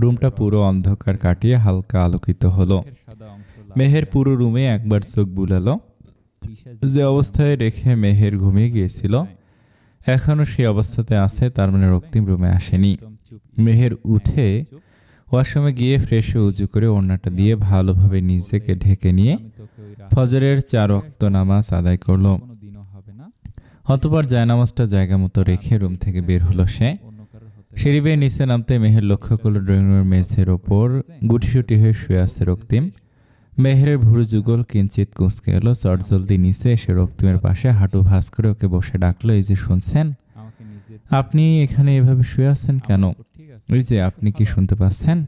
রুমটা পুরো অন্ধকার কাটিয়ে হালকা আলোকিত হলো। মেহের পুরো রুমে একবার চোখ বুলালো। যে অবস্থায় রেখে মেহের ঘুমিয়ে গিয়েছিল এখনো সেই অবস্থাতে আছে, তার মানে রক্তিম রুমে আসেনি। মেহের উঠে ওয়াশরুমে গিয়ে ফ্রেশ হয়ে উজু করে ওড়নাটা দিয়ে ভালোভাবে নিজেকে ঢেকে নিয়ে ফজরের 4 ওয়াক্ত নামাজ আদায় করলো। অতঃপর জায়নামাজটা জায়গা মতো রেখে রুম থেকে বের হলো সে। সিঁড়ি বেয়ে নিচে নামতে মেহের লক্ষ্য করলো ড্রয়িং রুমের মেঝের ওপর গুটিসুটি হয়ে শুয়ে আছে রক্তিম। মেহেরের ভুরু যুগল কিঞ্চিত কুঁচকে এলো। চটজলদি নিচে এসে রক্তিমের পাশে হাঁটু ভাঁজ করে ওকে বসে ডাকলো, এই যে শুনছেন? আপনি এখানে এভাবে শুয়ে আছেন কেন? ওই যে, আপনি কি শুনতে পাচ্ছেন?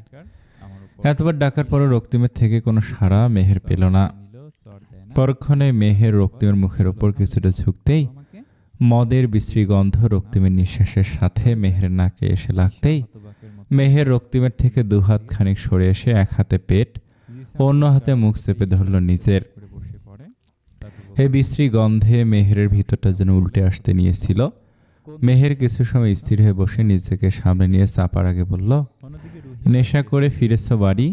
এতবার ডাকার পরও রক্তিমের থেকে কোনো সাড়া মেহের পেল না। পরক্ষণে মেহের রক্তিমের মুখের ওপর কিছুটা ঝুঁকতেই মদের বিশ্রী গন্ধ রক্তিমের নিঃশ্বাসের সাথে মেহের নাকে এসে লাগতেই মেহের রক্তিমের থেকে 2 হাত খানিক সরে এসে এক হাতে পেট, অন্য হাতে মুখ চেপে ধরল নিজের। এই বিশ্রী গন্ধে মেহেরের ভিতরটা যেন উল্টে আসতে নিয়েছিল। মেহের কিছু সময় স্থির হয়ে বসে নিজেকে সামনে নিয়ে চাপার আগে বলল, নেশা করে ফিরেছ বাড়ি,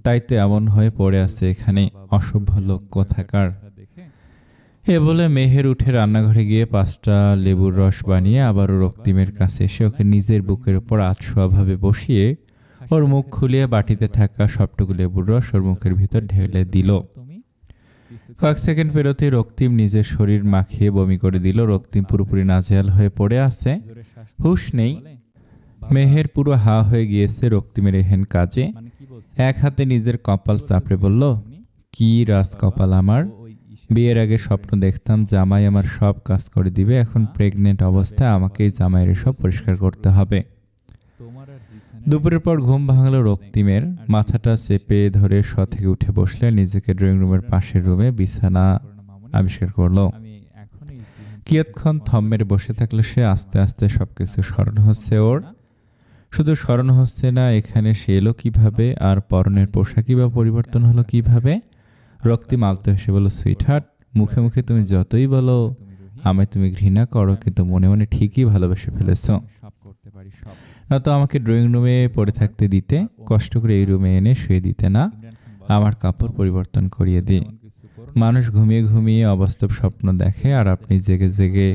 তাই তো এমন হয়ে পড়ে আছে এখানে, অসভ্য লোক কোথাকার। এ বলে মেহের উঠে রান্নাঘরে গিয়ে 5টা লেবুর রস বানিয়ে আবারও রক্তিমের কাছে এসে ওকে নিজের বুকের উপর আধশোয়াভাবে বসিয়ে ওর মুখ খুলিয়ে বাটিতে থাকা সবটুকু লেবুর রস ওর মুখের ভিতর ঢেলে দিল। কয়েক সেকেন্ড পেরোতে রক্তিম নিজের শরীর মাখিয়ে বমি করে দিল। রক্তিম পুরোপুরি নাজেহাল হয়ে পড়ে আছে, হুঁশ নেই। মেহের পুরো হা হয়ে গিয়েছে রক্তিমের এহেন কাজে। এক হাতে নিজের কপাল চাপড়ে বলল, কি রাজ কপাল আমার! বিয়ের আগে স্বপ্ন দেখতাম জামাই আমার সব কাজ করে দিবে, এখন প্রেগনেন্ট অবস্থায় আমাকেই জামাইয়ের সব পরিষ্কার করতে হবে। দুপুরের পর ঘুম ভাঙল রক্তিমের। মাথাটা চেপে ধরে থেকে উঠে বসলে নিজেকে ড্রয়িং রুমের পাশের রুমে বিছানা আবিষ্কার করলো। কিয়ৎক্ষণ থম মেরে বসে থাকলে সে আস্তে আস্তে সবকিছু স্মরণ হচ্ছে ওর। শুধু স্মরণ হচ্ছে না এখানে সে এলো কিভাবে, আর পরনের পোশাকই বা পরিবর্তন হলো কিভাবে। রক্তিম আলতো হেসে বলল, সুইট হার্ট, মুখে মুখে তুমি যতই বলো আমায় তুমি ঘৃণা করো, কিন্তু মনে মনে ঠিকই ভালোবেসে ফেলেছ। নয়তো আমাকে ড্রয়িং রুমে পড়ে থাকতে দিতে, কষ্ট করে এই রুমে এনে শুয়ে দিতে না, আমার কাপড় পরিবর্তন করিয়ে দিই। মানুষ ঘুমিয়ে ঘুমিয়ে অবাস্তব স্বপ্ন দেখে, আর আপনি জেগে জেগে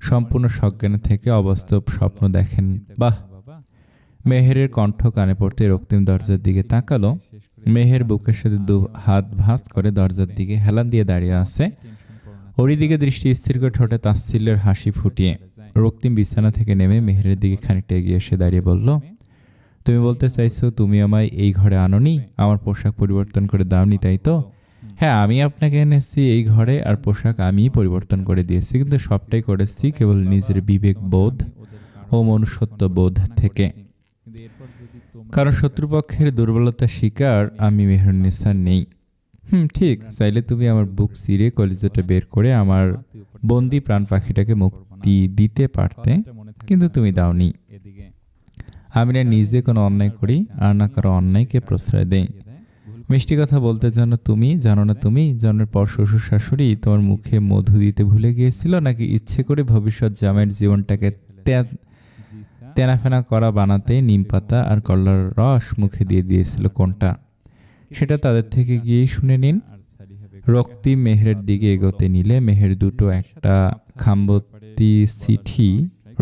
সম্পূর্ণ সজ্ঞানে থেকে অবাস্তব স্বপ্ন দেখেন। বাহ। মেহেরের কণ্ঠ কানে পড়তে রক্তিম দরজার দিকে তাকালো। মেহের বুকের সাথে দু হাত ভাঁজ করে দরজার দিকে হেলান দিয়ে দাঁড়িয়ে আছে, ওরই দিকে দৃষ্টি স্থির করে ঠোঁটে তাচ্ছিল্যের হাসি ফুটিয়ে। রক্তিম বিছানা থেকে নেমে মেহেরের দিকে খানিকটা এগিয়ে এসে দাঁড়িয়ে বলল, তুমি বলতে চাইছো তুমি আমায় এই ঘরে আনোনি, আমার পোশাক পরিবর্তন করে দাওনি, তাই তো? হ্যাঁ, আমি আপনাকে এনেছি এই ঘরে, আর পোশাক আমিই পরিবর্তন করে দিয়েছি, কিন্তু সবটাই করেছি কেবল নিজের বিবেক বোধ ও মনুষ্যত্ব বোধ থেকে। কারণ শত্রুপক্ষের দুর্বলতা শিকার আমি মেহেরুন্নেসা নেই। ঠিক, চাইলে তুমি আমার বুক চিরে কলিজাটা বের করে আমার বন্দি প্রাণ পাখিটাকে মুক্তি দিতে পারতে, কিন্তু তুমি দাওনি। আমি না নিজে কোনো অন্যায় করি, আর না কারো অন্যায়কে প্রশ্রয় দেই। মিষ্টি কথা বলতে জানো না তুমি জন্মের পর শ্বশুর শাশুড়ি তোমার মুখে মধু দিতে ভুলে গিয়েছিল, নাকি ইচ্ছে করে ভবিষ্যৎ জামাইয়ের জীবনটাকে তেনাফেনা করা বানাতে নিম পাতা আর কলার রস মুখে দিয়ে দিয়েছিল? কোনটা? সেটা তাদের থেকে গিয়েই শুনে নিন। রক্তিম মেহেরের দিকে এগোতে নিলে মেহের দুটো একটা খাম্বতি চিঠি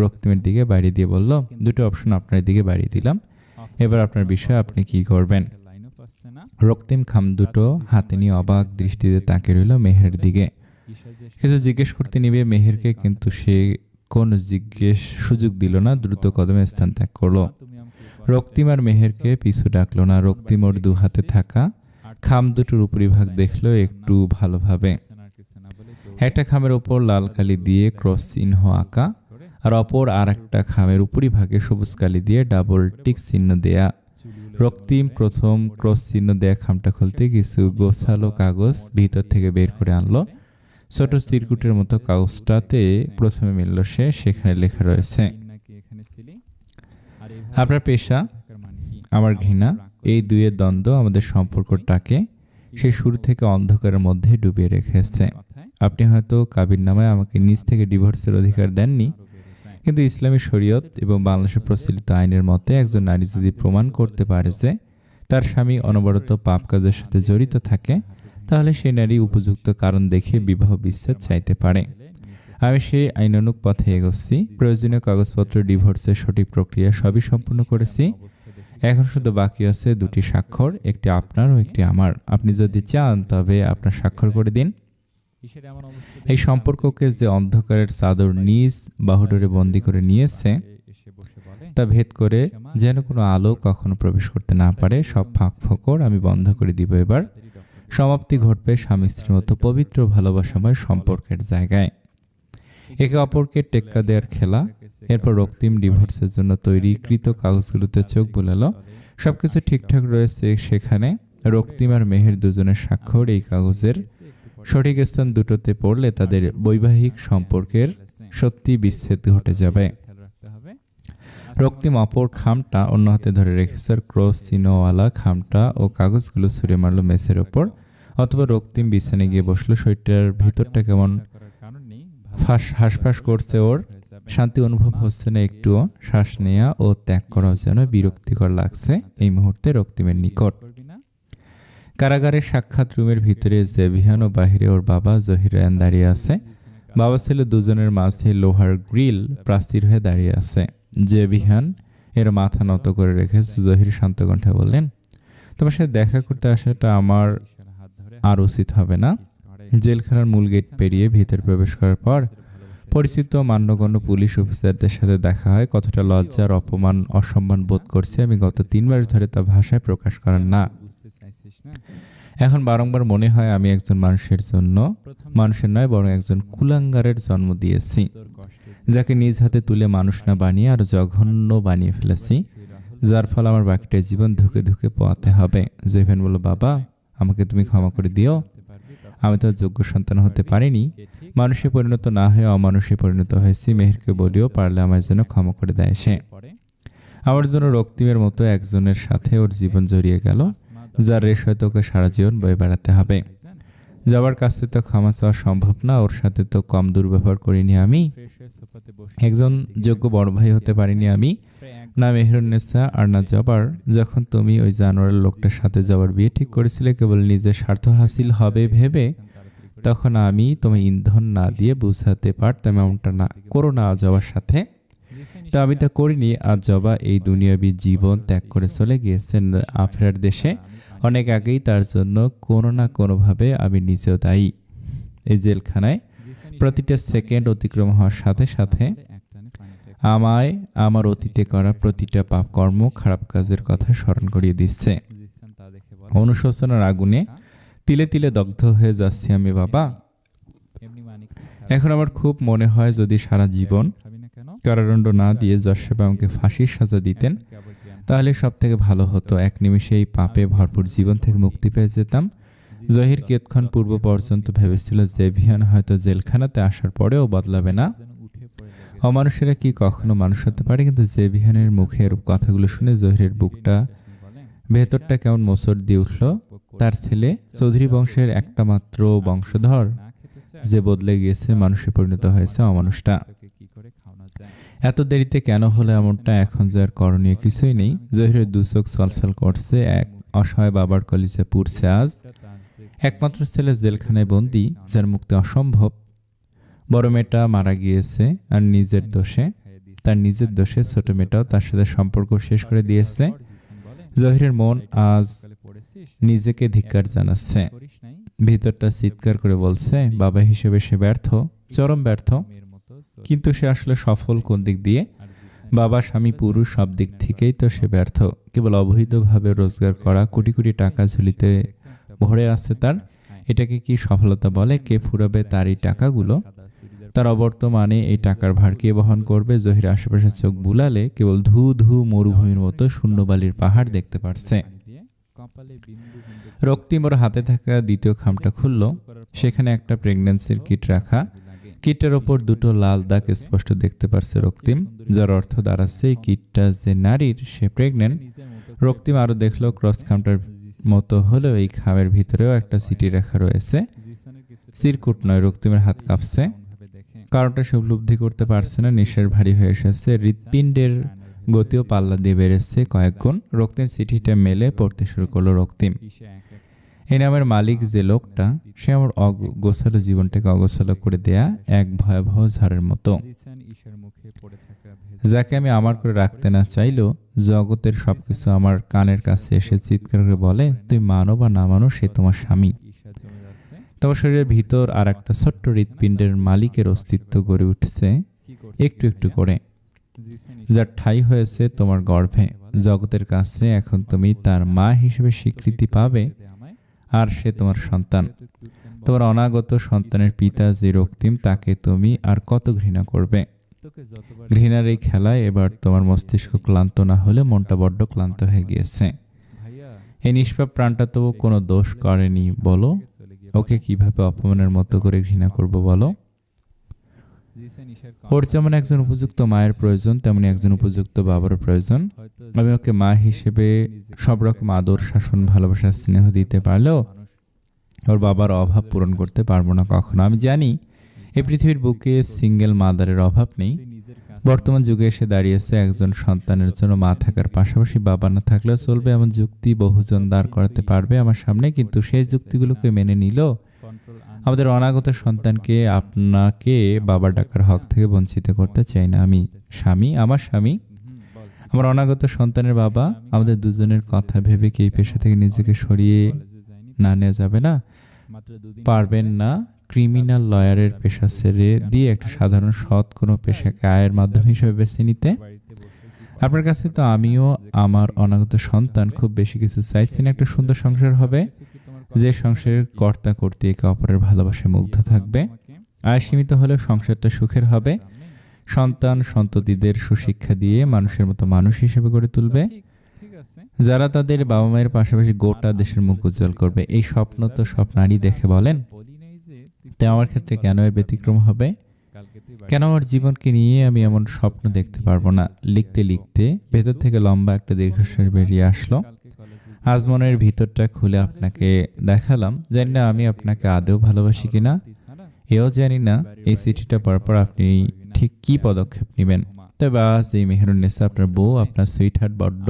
রক্তিমের দিকে বাড়িয়ে দিয়ে বলল, দুটো অপশন আপনার দিকে বাড়িয়ে দিলাম, এবার আপনার বিষয়, আপনি কি করবেন? রক্তিম খাম দুটো হাতে নিয়ে অবাক দৃষ্টিতে তাকিয়ে রইল মেহেরের দিকে। কিছু জিজ্ঞেস করতে নিবে মেহেরকে, কিন্তু সে কোন জিজ্ঞেস সুযোগ দিল না, দ্রুত কদমে স্থান ত্যাগ করলো। রক্তিম আর মেহেরকে পিছু ডাকলো না। রক্তিম ওর দু হাতে থাকা খাম দুটোর উপরিভাগ দেখলো একটু ভালোভাবে। একটা খামের ওপর লাল কালি দিয়ে ক্রস চিহ্ন আঁকা, আর অপর আর একটা খামের উপরিভাগে সবুজ কালি দিয়ে ডাবল টিক চিহ্ন দেয়া। রক্তিম প্রথম ক্রস চিহ্ন দেয়া খামটা খুলতে কিছু গোছালো কাগজ ভিতর থেকে বের করে আনলো। ছোট চিরকুটের মতো কাগজটাতে প্রথমে মিলল সেখানে লেখা রয়েছে, আপনার পেশা, আমার ঘৃণা, এই দুইয়ের দ্বন্দ্ব আমাদের সম্পর্কটাকে সেই শুরু থেকে অন্ধকারের মধ্যে ডুবিয়ে রেখেছে। আপনি হয়তো কাবিননামায় আমাকে নিজ থেকে ডিভোর্সের অধিকার দেননি, কিন্তু ইসলামী শরীয়ত এবং বাংলাদেশের প্রচলিত আইনের মতে একজন নারী যদি প্রমাণ করতে পারে যে তার স্বামী অনবরত পাপ কাজের সাথে জড়িত থাকে, তাহলে সেই নারী উপযুক্ত কারণ দেখে বিবাহ বিচ্ছেদ চাইতে পারে। আমি সেই আইনানুগ পথে এগোচ্ছি। প্রয়োজনীয় কাগজপত্র, ডিভোর্সের সঠিক প্রক্রিয়া সবই সম্পূর্ণ করেছি। এখন শুধু বাকি আছে দুটি স্বাক্ষর, একটি আপনার ও একটি আমার। আপনি যদি চান তবে আপনার স্বাক্ষর করে দিন। এই সম্পর্ককে যে অন্ধকারের চাদর নিজ বাহুডোরে বন্দী করে নিয়েছে, তা ভেদ করে যেন কোনো আলো কখনো প্রবেশ করতে না পারে, সব ফাঁক ফোকর আমি বন্ধ করে দিব। এবার সমাপ্তি ঘটবে স্বামী স্ত্রীর মতো পবিত্র ভালোবাসাময় সম্পর্কের জায়গায়, একে অপরকে টেক্কা দেওয়ার খেলা। এরপর রক্তিম ডিভোর্সের জন্য তৈরি কৃত কাগজগুলোতে চোখ বুলালো। সবকিছু ঠিকঠাক রয়েছে সেখানে। রক্তিম আর মেহের দুজনের স্বাক্ষর এই কাগজের সঠিক স্থান দুটোতে পড়লে তাদের বৈবাহিক সম্পর্কের সত্যি বিচ্ছেদ ঘটে যাবে। রক্তিম অপর খামটা অন্য হাতে ধরে রেখেছে, আর ক্রস চিহ্নওয়ালা খামটা ও কাগজগুলো ছুঁড়ে মারল মেসের ওপর। অথবা রক্তিম বিছানে গিয়ে বসলো। শরীরটার ভিতরটা কেমন হাঁসফাঁস করছে, ওর শান্তি অনুভব হচ্ছে না একটুও। শ্বাস নেওয়া ও ত্যাগ করাও যেন বিরক্তিকর লাগছে এই মুহূর্তে রক্তিমের নিকট। কারাগারের সাক্ষাৎ রুমের ভিতরে জেভিয়ান ও বাহিরে ওর বাবা জহির রায়ান দাঁড়িয়ে আছে। বাবা ছেলে দুজনের মাঝে লোহার গ্রিল প্রাচীর হয়ে দাঁড়িয়ে আছে। জেভিয়ান এর মাথা নত করে রেখেছে। জহির শান্ত কণ্ঠে বললেন, তোমার সাথে দেখা করতে আসাটা আমার আর উচিত হবে না। জেলখানার মূল গেট পেরিয়ে ভিতর প্রবেশ করার পর পরিচিত মান্যগণ্য পুলিশ অফিসারদের সাথে দেখা হয়। কতটা লজ্জার অপমান অসম্মান বোধ করছে আমি গত 3 মাস ধরে তা ভাষায় প্রকাশ করার না। এখন বারংবার মনে হয় আমি একজন মানুষের নয় বরং একজন কুলাঙ্গারের জন্ম দিয়েছি, যাকে নিজ হাতে তুলে মানুষ না বানিয়ে আরো জঘন্য বানিয়ে ফেলেছি, যার ফলে আমার বাকিটা জীবন ধুকে ধুকে পোয়াতে হবে। জেভিয়ান বলল, বাবা আমাকে তুমি ক্ষমা করে দিও, আমি তো যোগ্য সন্তান হতে পারিনি। মানুষে পরিণত না হয়ে অমানুষে পরিণত হয়েছি। মেহেরকে বলিও পারলে আমায় যেন ক্ষমা করে দেয় সে। আমার জন্য রক্তিমের মতো একজনের সাথে ওর জীবন জড়িয়ে গেল, যার রেশ হয়তো ওকে সারা জীবন বয়ে বেড়াতে হবে। যাবার কাছে তো ক্ষমা চাওয়া সম্ভব না, ওর সাথে তো কম দুর্ব্যবহার করিনি আমি। একজন যোগ্য বড় ভাই হতে পারিনি আমি, না মেহেরুন্নেসা আর না জবার। যখন তুমি ওই জানোয়ারের লোকটার সাথে জবার বিয়ে ঠিক করেছিলে কেবল নিজের স্বার্থ হাসিল হবে ভেবে, তখন আমি তোমায় ইন্ধন না দিয়ে বুঝাতে পারতাম এমনটা না করো না জবার সাথে। তো আমি তা করিনি। আর জবা এই দুনিয়াবী জীবন ত্যাগ করে চলে গিয়েছেন আফ্রার দেশে অনেক আগেই। তার জন্য কোনো না কোনোভাবে আমি নিজেও দায়ী। এই জেলখানায় প্রতিটা সেকেন্ড অতিক্রম হওয়ার সাথে সাথে আমায় আমার অতীতে করা প্রতিটা পাপ কর্ম, খারাপ কাজের কথা স্মরণ করিয়ে দিচ্ছে। অনুশোচনার আগুনে তিলে তিলে দগ্ধ হয়ে যাচ্ছি আমি বাবা। এখন আমার খুব মনে হয় যদি সারা জীবন কারাদণ্ড না দিয়ে জজ সাহেব আমাকে ফাঁসির সাজা দিতেন তাহলে সব থেকে ভালো হতো। এক নিমিষে এই পাপে ভরপুর জীবন থেকে মুক্তি পেয়ে যেতাম। জহির কিয়ৎক্ষণ পূর্ব পর্যন্ত ভেবেছিল জেভিয়ান হয়তো জেলখানাতে আসার পরেও বদলাবে না। অমানুষেরা কি কখনো মানুষ হতে পারে? কিন্তু জেভিয়ানের মুখের কথাগুলো শুনে জহিরের বুকটা ভেতরটা কেমন মোচড় দিয়ে উঠল। তার ছেলে চৌধুরী বংশের একটা মাত্র বংশধর যে বদলে গিয়েছে, মানুষে পরিণত হয়েছে অমানুষটা। এত দেরিতে কেন হলো এমনটা? এখন যে আর করণীয় কিছুই নেই। জহিরের দুচোখ ছলছল করছে, এক অসহায় বাবার কলিজা পুড়ছে আজ। একমাত্র ছেলে জেলখানায় বন্দী, যার মুক্তি অসম্ভব। বড় মেয়েটা মারা গিয়েছে আর তার নিজের দোষে ছোট মেয়েটাও তার সাথে সম্পর্ক শেষ করে দিয়েছে। জহিরের মন আজ নিজেকে ধিক্কার জানাচ্ছে। ভিতরটা চিৎকার করে বলছে বাবা হিসেবে সে ব্যর্থ, চরম ব্যর্থ। কিন্তু সে আসলে সফল কোন দিক দিয়ে? বাবা, স্বামী, পুরুষ সব দিক থেকেই তো সে ব্যর্থ। কেবল অবৈধভাবে রোজগার করা কোটি কোটি টাকা ঝুলিতে ভরে আছে তার। এটাকে কি সফলতা বলে? কে ফুরাবে তার এই টাকাগুলো? তার অবর্তমানে এই টাকার ভার কে বহন করবে? জহির আশেপাশে চোখ বুলালে কেবল ধু ধু মরুভূমির মতো শূন্যবালির পাহাড় দেখতে পারছে। রক্তিম ওর হাতে থাকা দ্বিতীয় খামটা খুলল। সেখানে একটা প্রেগন্যান্সির কিট রাখা। কিটটার ওপর দুটো লাল দাগ স্পষ্ট দেখতে পারছে রক্তিম, যার অর্থ দাঁড়াচ্ছে এই কিটটা যে নারীর, সে প্রেগনেন্ট। রক্তিম আরো দেখলো ক্রস খামটার মতো হলেও এই খামের ভিতরেও একটা চিঠি রাখা রয়েছে। চিরকুট নয়। রক্তিমের হাত কাঁপছে, কারণটা সে উপলব্ধি করতে পারছে না। নিঃশ্বাস ভারী হয়ে এসেছে, হৃৎপিণ্ডের গতিও পাল্লা দিয়ে বেড়েছে কয়েক গুণ। রক্তিম চিঠিটা মেলে পড়তে শুরু করলো। রক্তিম, এই নামের মালিক যে লোকটা, সে আমার অগোছালো জীবনটাকে অগোছালো করে দেয়া এক ভয়াবহ ঝড়ের মতো, যাকে আমি আমার করে রাখতে না চাইলেও জগতের সবকিছু আমার কানের কাছে এসে চিৎকার করে বলে, তুই মানো বা না মানো, সে তোমার স্বামী। তোমার শরীরের ভিতর আর একটা ছোট্ট হৃৎপিণ্ডের মালিকের অস্তিত্ব গড়ে উঠছে একটু একটু করে, যার ঠাঁই হয়েছে তোমার গর্ভে। জগতের কাছে এখন তুমি তার মা হিসেবে স্বীকৃতি পাবে, আর সে তোমার সন্তান। তোমার অনাগত সন্তানের পিতা যে রক্তিম, তাকে তুমি আর কত ঘৃণা করবে? ঘৃণার এই খেলায় এবার তোমার মস্তিষ্ক ক্লান্ত না হলে মনটা বড্ড ক্লান্ত হয়ে গিয়েছে। এই নিষ্পাপ প্রাণটা তো কোনো দোষ করেনি, বলো ওকে কিভাবে অপমানের মতো করে ঘৃণা করব বলো? ওর যেমন একজন উপযুক্ত মায়ের প্রয়োজন, তেমনি একজন উপযুক্ত বাবার প্রয়োজন। আমি ওকে মা হিসেবে সব রকম আদর, শাসন, ভালোবাসা, স্নেহ দিতে পারলেও ওর বাবার অভাব পূরণ করতে পারবো না কখনো। আমি জানি এই পৃথিবীর বুকে সিঙ্গেল মাদারের অভাব নেই। বর্তমান যুগে এসে দাঁড়িয়েছে একজন সন্তানের জন্য মা থাকার পাশাপাশি বাবা না থাকলেও চলবে, এমন যুক্তি বহুজন দাঁড় করাতে পারবে আমার সামনে। কিন্তু সেই যুক্তিগুলোকে মেনে নিল আমাদের অনাগত সন্তানকে আপনাকে বাবা ডাকার হক থেকে বঞ্চিত করতে চাই না আমি। স্বামী, আমার স্বামী, আমার অনাগত সন্তানের বাবা। আমাদের দুজনের কথা ভেবে কি এই পেশা থেকে নিজেকে সরিয়ে না নেওয়া যাবে না? পারবেন না? ক্রিমিনাল লয়ারের পেশা ছেড়ে দিয়ে একটা সাধারণ সৎ কোনো পেশাকে আয়ের মাধ্যম হিসেবে বেছে নিতে? আপনার কাছে তো আমিও আমার অনাগত সন্তান খুব বেশি কিছু চাইছি না। একটা সুন্দর সংসার হবে, যে সংসারের কর্তা কর্তী একে অপরের ভালোবাসায় মুগ্ধ থাকবে। আয় সীমিত হলেও সংসারটা সুখের হবে। সন্তান সন্ততিদের সুশিক্ষা দিয়ে মানুষের মতো মানুষ হিসেবে গড়ে তুলবে, যারা তাদের বাবা মায়ের পাশাপাশি গোটা দেশের মুখ উজ্জ্বল করবে। এই স্বপ্ন তো সব নারী দেখে বলেন, তাই আমার ক্ষেত্রে কেন এর ব্যতিক্রম হবে? কেন আমার জীবনকে নিয়ে আমি এমন স্বপ্ন দেখতে পারবো না? লিখতে লিখতে ভেতর থেকে লম্বা একটা দীর্ঘশ্বাস বেরিয়ে আসলো। আজ মনের ভিতরটা খুলে আপনাকে দেখালাম। জানি না আমি আপনাকে আদৌ ভালোবাসি কিনা, এও জানি না এই চিঠিটা পড়ার পর আপনি ঠিক কি পদক্ষেপ নেবেন। তবে আজ এই মেহেরুন্নেসা আপনার বউ, আপনার সুইটহার্ট বড্ড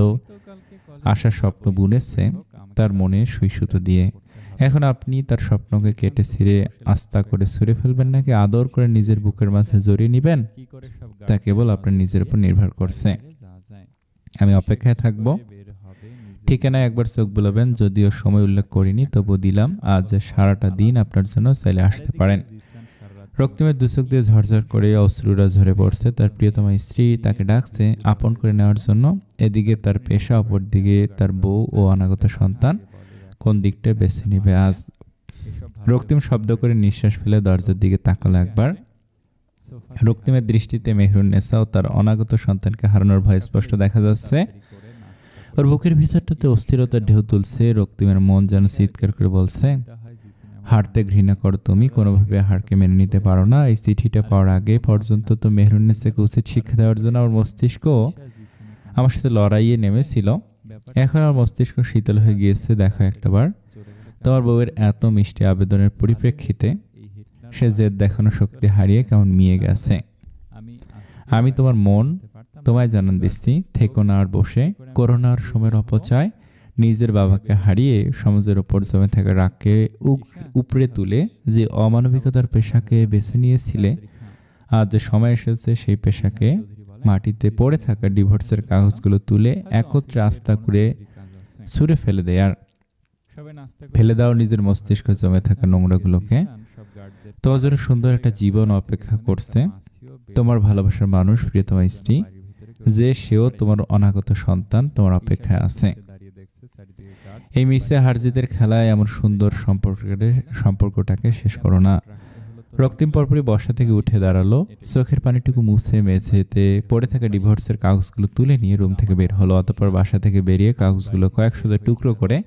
আশার স্বপ্ন বুনেছে তার মনে সুই সুতো দিয়ে। এখন আপনি তার স্বপ্নকে কেটে ছিঁড়ে আস্তা করে ছুঁড়ে ফেলবেন, নাকি আদর করে নিজের বুকের মাঝে জড়িয়ে নেবেন, তা কেবল আপনার নিজের উপর নির্ভর করছে। আমি অপেক্ষায় থাকব। ঠিকানায় একবার চোখ বুলাবেন, যদিও সময় উল্লেখ করিনি, তবু দিলাম। আজ সারাটা দিন আপনার জন্য চাইলে আসতে পারেন। রক্তিমের দুচোখ দিয়ে ঝরঝর করে অশ্রুরা ঝরে পড়ছে। তার প্রিয়তমা স্ত্রী তাকে ডাকছে আপন করে নেওয়ার জন্য। এদিকে তার পেশা, অপর দিকে তার বউ ও অনাগত সন্তান। কোন দিকটা বেছে নেবে আজ? রক্তিম শব্দ করে নিঃশ্বাস ফেলে দরজার দিকে তাকালো একবার। রক্তিমের দৃষ্টিতে মেহেরুন্নেসা ও তার অনাগত সন্তানকে হারানোর ভয় স্পষ্ট দেখা যাচ্ছে। ওর বুকের ভিতরটাতে অস্থিরতার ঢেউ তুলছে। রক্তিমের মন যেন চিৎকার করে বলছে, হারতে ঘৃণা করো তুমি, কোনোভাবে হারকে মেনে নিতে পারো না। এই চিঠিটা পাওয়ার আগে পর্যন্ত তো মেহেরুন্নেসাকে উচিত শিক্ষা দেওয়ার জন্য আমার মস্তিষ্ক আমার সাথে লড়াইয়ে নেমেছিল। এখন আমার মস্তিষ্ক শীতল হয়ে গিয়েছে। দেখো একটাবার তোমার বউয়ের এত মিষ্টি আবেদনের পরিপ্রেক্ষিতে সে জেদ দেখানো শক্তি হারিয়ে কেমন মিয়ে গেছে। আমি তোমার মন তোমায় জানান দিচ্ছি, থেকো না আর বসে, করোনার সময়ের অপচয়। নিজের বাবাকে হারিয়ে সমাজের ওপর জমে থাকা রাগকে উপড়ে তুলে যে অমানবিকতার পেশাকে বেছে নিয়েছিলে, আজ যে সময় এসেছে সেই পেশাকে মাটিতে পড়ে থাকা ডিভোর্সের কাগজগুলো তুলে একত্রে আস্থা করে ছুঁড়ে ফেলে দেয়। আর ফেলে দাও নিজের মস্তিষ্ক জমে থাকা নোংরাগুলোকে। তোমার জন্য সুন্দর একটা জীবন অপেক্ষা করছে। তোমার ভালোবাসার মানুষ, প্রিয়তমা স্ত্রী, যে সেও তোমার অনাগত সন্তান তোমার অপেক্ষায় আছে। এই মিসে হারজিতের খেলায় এমন সুন্দর সম্পর্কটাকে শেষ করো না। রক্তিম পরপরই বসা থেকে উঠে দাঁড়ালো। চোখের পানিটুকু মুছে মেঝেতে পড়ে থাকা ডিভোর্সের কাগজগুলো তুলে নিয়ে রুম থেকে বের হলো। অতঃপর বাসা থেকে বেরিয়ে কাগজগুলো কয়েকশো টুকরো করে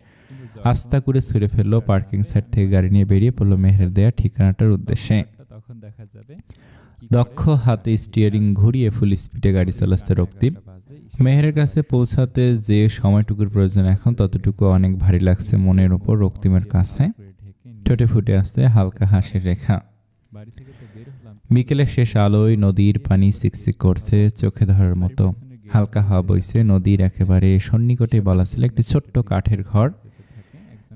আস্তা করে ছুঁড়ে ফেললো। পার্কিং সাইট থেকে গাড়ি নিয়ে বেরিয়ে পড়লো মেহেরের দেয়া ঠিকানাটার উদ্দেশ্যে। দক্ষ হাতে স্টিয়ারিং ঘুরিয়ে ফুল স্পিডে গাড়ি চালাচ্ছে রক্তিম। মেহেরের কাছে পৌঁছাতে যে সময়টুকুর প্রয়োজন এখন ততটুকু অনেক ভারী লাগছে মনের উপর। রক্তিমের কাছে ঠোঁটে ফুটে আসছে হালকা হাসির রেখা। বিকেলের শেষ আলোয় নদীর পানি চিকচিক করছে চোখে ধরার মতো। হালকা হাওয়া বইছে। নদীর একেবারে সন্নিকটে বলা ছিল একটি ছোট্ট কাঠের ঘর।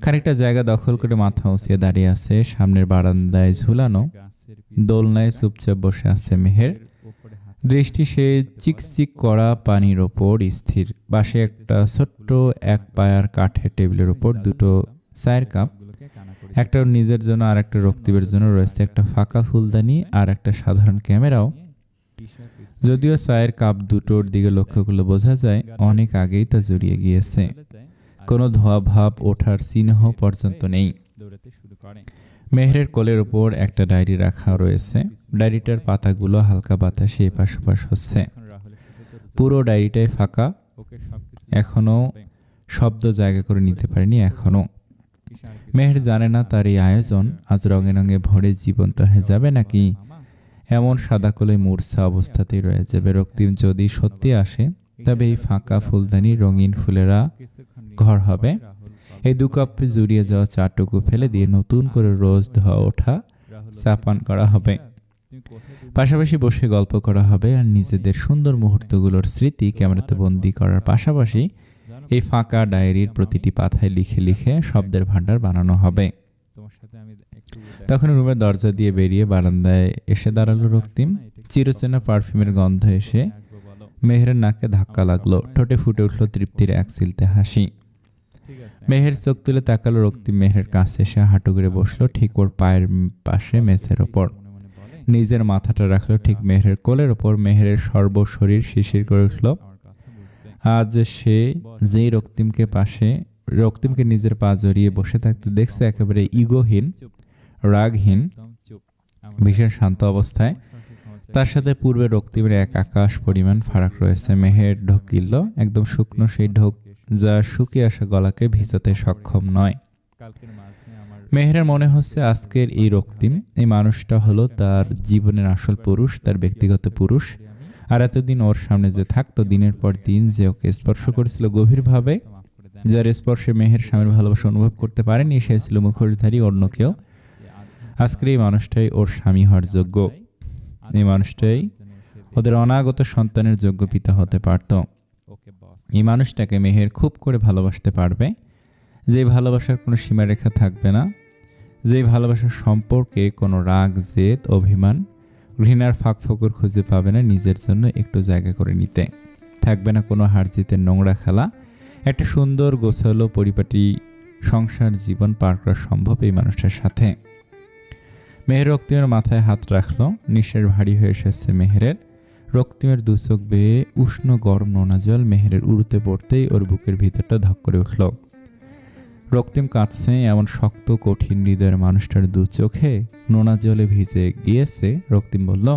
খানিকটা জায়গা দখল করে মাথা উঁচিয়ে দাঁড়িয়ে আছে। সামনের বারান্দায় ঝুলানো দোলনায় চুপচাপ বসে আছে মেহের। দৃষ্টি সে চিকচিক করা পানির ওপর স্থির। পাশে একটা ছোট্ট এক পায়ার কাঠের টেবিলের ওপর দুটো চায়ের কাপ, একটা নিজের জন্য আর একটা রক্তিমের জন্য রয়েছে একটা ফাঁকা ফুলদানি আর একটা সাধারণ ক্যামেরাও। যদিও চায়ের কাপ দুটোর দিকে লক্ষ্য করলে বোঝা যায় অনেক আগেই তা জড়িয়ে গিয়েছে। কোনো ধোয়া ভাব ওঠার চিহ্ন পর্যন্ত নেই। মেহেরের কোলের উপর একটা ডায়েরি রাখা রয়েছে। ডায়েরিটার পাতাগুলো হালকা বাতাসে এপাশ ওপাশ হচ্ছে। পুরো ডায়েরিটাই ফাঁকা। এখনো শব্দ জায়গা করে নিতে পারেনি। এখনো মেহের জানে না তার এই আয়োজন আজ রঙে রঙে ভরে জীবন্ত হয়ে যাবে, নাকি এমন সাদা কোলে মূর্ছা অবস্থাতেই রয়ে যাবে। রক্তিম যদি সত্যি আসে তবে এই ফাঁকা ফুলদানি রঙিন ফুলেরা ঘর হবে। এই দু কাপে জুড়িয়ে যাওয়া চাটুকু ফেলে দিয়ে নতুন করে রোজ ধোয়া ওঠা চা পান করা হবে। পাশাপাশি বসে গল্প করা হবে আর নিজেদের সুন্দর মুহূর্তগুলোর স্মৃতি ক্যামেরাতে বন্দি করার পাশাপাশি এই ফাঁকা ডায়েরির প্রতিটি পাতায় লিখে লিখে শব্দের ভান্ডার বানানো হবে। তখন রুমের দরজা দিয়ে বেরিয়ে বারান্দায় এসে দাঁড়ালো রক্তিম। চিরচেনা পারফিউমের গন্ধ এসে মেহেরের নাকে ধাক্কা লাগলো। ঠোঁটে ফুটে উঠলো তৃপ্তির এক চিলতে হাসি। মেহের চোখ তুলে তাকালো। রক্তিম মেহেরের কাছে এসে হাঁটু করে বসলো ঠিক ওর পায়ের পাশে মেঝের ওপর। নিজের মাথাটা রাখলো ঠিক মেহেরের কোলের ওপর। মেহেরের সর্বশরীর শিশির করে উঠল। আজ সে যেই রক্তিমকে নিজের পা জড়িয়ে বসে থাকতে দেখছে একেবারে ইগোহীন, রাগহীন, ভীষণ শান্ত অবস্থায়। তার সাথে পূর্বে রক্তিমের এক আকাশ পরিমাণ ফারাক রয়েছে। মেহের ঢোক গিলল। একদম শুকনো সেই ঢোক যা শুকিয়ে আসা গলাকে ভিজাতে সক্ষম নয়। মেহেরের মনে হচ্ছে আজকের এই রক্তিম, এই মানুষটা হলো তার জীবনের আসল পুরুষ, তার ব্যক্তিগত পুরুষ। আর এতদিন ওর সামনে যে থাকতো, দিনের পর দিন যে ওকে স্পর্শ করেছিল গভীরভাবে, যার স্পর্শে মেহের স্বামীর ভালোবাসা অনুভব করতে পারেনি, সে ছিল মুখোশধারী অন্য কেউ। আজকের এই মানুষটাই ওর স্বামী হওয়ার যোগ্য। এই মানুষটাই ওদের অনাগত সন্তানের যোগ্য পিতা হতে পারত। এই মানুষটাকে মেহের খুব করে ভালোবাসতে পারবে, যে ভালোবাসার কোনো সীমারেখা থাকবে না, যে ভালোবাসার সম্পর্কে কোনো রাগ, জেদ, অভিমান, ঘৃণার ফাঁক ফোকর খুঁজে পাবে না নিজের জন্য একটু জায়গা করে নিতে। থাকবে না কোনো হার জিতের নোংরা খেলা। একটা সুন্দর গোছালো পরিপাটি সংসার জীবন পার করা সম্ভব এই মানুষটার সাথে। মেহের রক্তিমের মাথায় হাত রাখলো। নিঃশ্বাস ভারী হয়ে এসেছে মেহেরের। রক্তিমের দু চোখ বেয়ে উষ্ণ গরম নোনা জল মেহেরের উড়ুতে পড়তেই ওর বুকের ভিতরটা ধক করে উঠল। রক্তিম কাঁদছে, এমন শক্ত কঠিন হৃদয়ের মানুষটার দু চোখে নোনা জলে ভিজে গিয়েছে। রক্তিম বলল,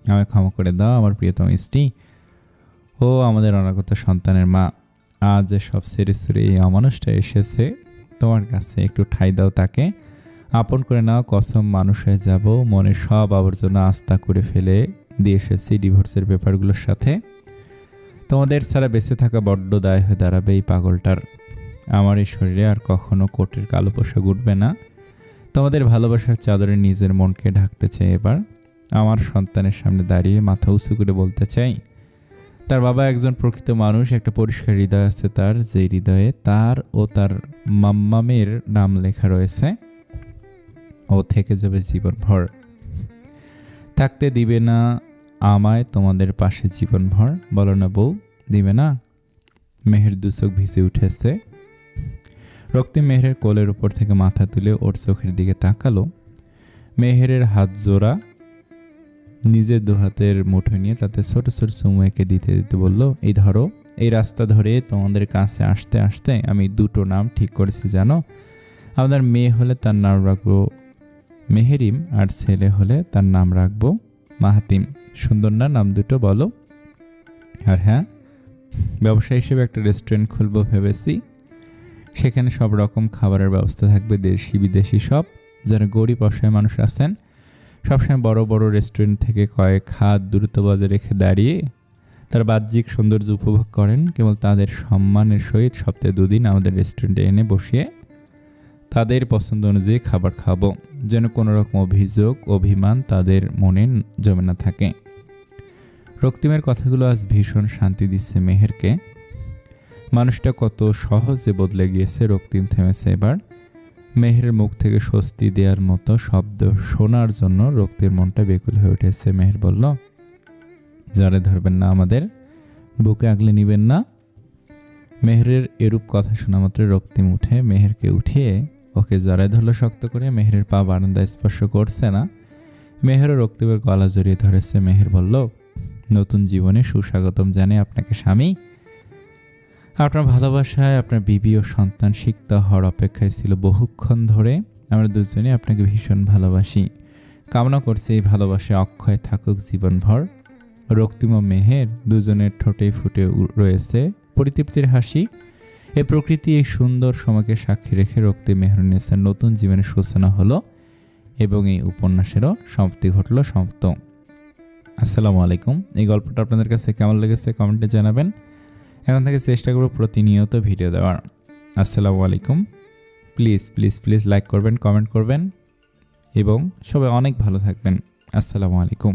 আমায় ক্ষমা করে দাও আমার প্রিয়তম স্ত্রী, ও আমাদের অনাগত সন্তানের মা। আজ সব সেরে সুরে এই অমানুষটা এসেছে তোমার কাছে, একটু ঠাঁই দাও তাকে, আপন করে নাও। কসম মানুষ হয়ে যাব, মনের সব আবর্জনা আস্থা করে ফেলে দিয়ে এসেছি ডিভোর্সের পেপারগুলোর সাথে। তোমাদের ছাড়া বেঁচে থাকা বড্ড দায় হয়ে দাঁড়াবে এই পাগলটার। আমার এই শরীরে আর কখনো কোটের কালো পোশাক উঠবে না। তোমাদের ভালোবাসার চাদরে নিজের মনকে ঢাকতে চাই। এবার আমার সন্তানের সামনে দাঁড়িয়ে মাথা উঁচু করে বলতে চাই, তার বাবা একজন প্রকৃত মানুষ, একটা পরিষ্কার হৃদয় আছে তার, যে হৃদয়ে তার ও তার মাম্মামের নাম লেখা রয়েছে। ও থেকে যাবে জীবনভর। থাকতে দিবে না আমায় তোমাদের পাশে জীবনভর, বলো না বউ, দিবে না? মেহের দু চোখ ভিজে উঠেছে। রক্তিম মেহেরের কোলের উপর থেকে মাথা তুলে ওর চোখের দিকে তাকালো। মেহেরের হাত জোড়া নিজের দু হাতের মুঠো নিয়ে তাতে ছোট ছোট চুমু এঁকে দিতে দিতে বলল, এই ধরো, এই রাস্তা ধরে তোমাদের কাছে আসতে আসতে আমি দুটো নাম ঠিক করেছি জানো। আমাদের মেয়ে হলে তার নাম রাখবো মেহেরিম, আর ছেলে হলে তার নাম রাখবো মাহাতিম। সুন্দর না নাম দুটো, বলো? আর হ্যাঁ, ব্যবসা হিসেবে একটা রেস্টুরেন্ট খুলবো ভেবেছি। সেখানে সব রকম খাবারের ব্যবস্থা থাকবে, দেশি বিদেশি সব। যারা গরিব অসহায় মানুষ আছেন, সবসময় বড় বড় রেস্টুরেন্ট থেকে কয়েক হাত দূরত্ব বজায় রেখে দাঁড়িয়ে তার বাহ্যিক সৌন্দর্য উপভোগ করেন, কেবল তাদের সম্মানের সহিত সপ্তাহে 2 দিন আমাদের রেস্টুরেন্টে এনে বসিয়ে তাদের পছন্দ অনুযায়ী খাবার খাবো, যেন কোনো রকম অভিযোগ অভিমান তাদের মনে জমে না থাকে। রক্তিমের কথাগুলো আজ ভীষণ শান্তি দিচ্ছে মেহেরকে। মানুষটা কত সহজে বদলে গিয়েছে। রক্তিম থেমেছে এবার। মেহেরের মুখ থেকে স্বস্তি দেওয়ার মতো শব্দ শোনার জন্য রক্তিমের মনটা বেকুল হয়ে উঠেছে। মেহের বলল, জড়ে ধরবেন না আমাদের, বুকে আগলে নিবেন না। মেহেরের এরূপ কথা শোনা মাত্র রক্তিম উঠে মেহেরকে উঠিয়ে ওকে জড়ায় ধরল শক্ত করে। মেহেরের পা বারান্দায় স্পর্শ করছে না। মেহেরও রক্তিমের গলা জড়িয়ে ধরেছে। মেহের বলল, নতুন জীবনে সুস্বাগতম জানে আপনাকে স্বামী। আপনার ভালোবাসায় আপনার বিবি ও সন্তান সিক্ত হওয়ার অপেক্ষায় ছিল বহুক্ষণ ধরে। আমরা দুজনে আপনাকে ভীষণ ভালোবাসি। কামনা করছি এই ভালোবাসায় অক্ষয় থাকুক জীবনভর। রক্তিম ও মেহের দুজনের ঠোঁটেই ফুটে রয়েছে পরিতৃপ্তির হাসি। এই প্রকৃতি এই সুন্দর সময়কে সাক্ষী রেখে রক্তিম মেহেরুন্নেসার নতুন জীবনের সূচনা হলো এবং এই উপন্যাসেরও সমাপ্তি ঘটল। সমাপ্ত। আসসালামু আলাইকুম। এই গল্পটা আপনাদের কাছে কেমন লেগেছে কমেন্টে জানাবেন। এখন থেকে চেষ্টা করব প্রতিনিয়ত ভিডিও দেওয়ার। আসসালামু আলাইকুম। প্লিজ প্লিজ প্লিজ লাইক করবেন, কমেন্ট করবেন এবং সবাই অনেক ভালো থাকবেন। আসসালামু আলাইকুম।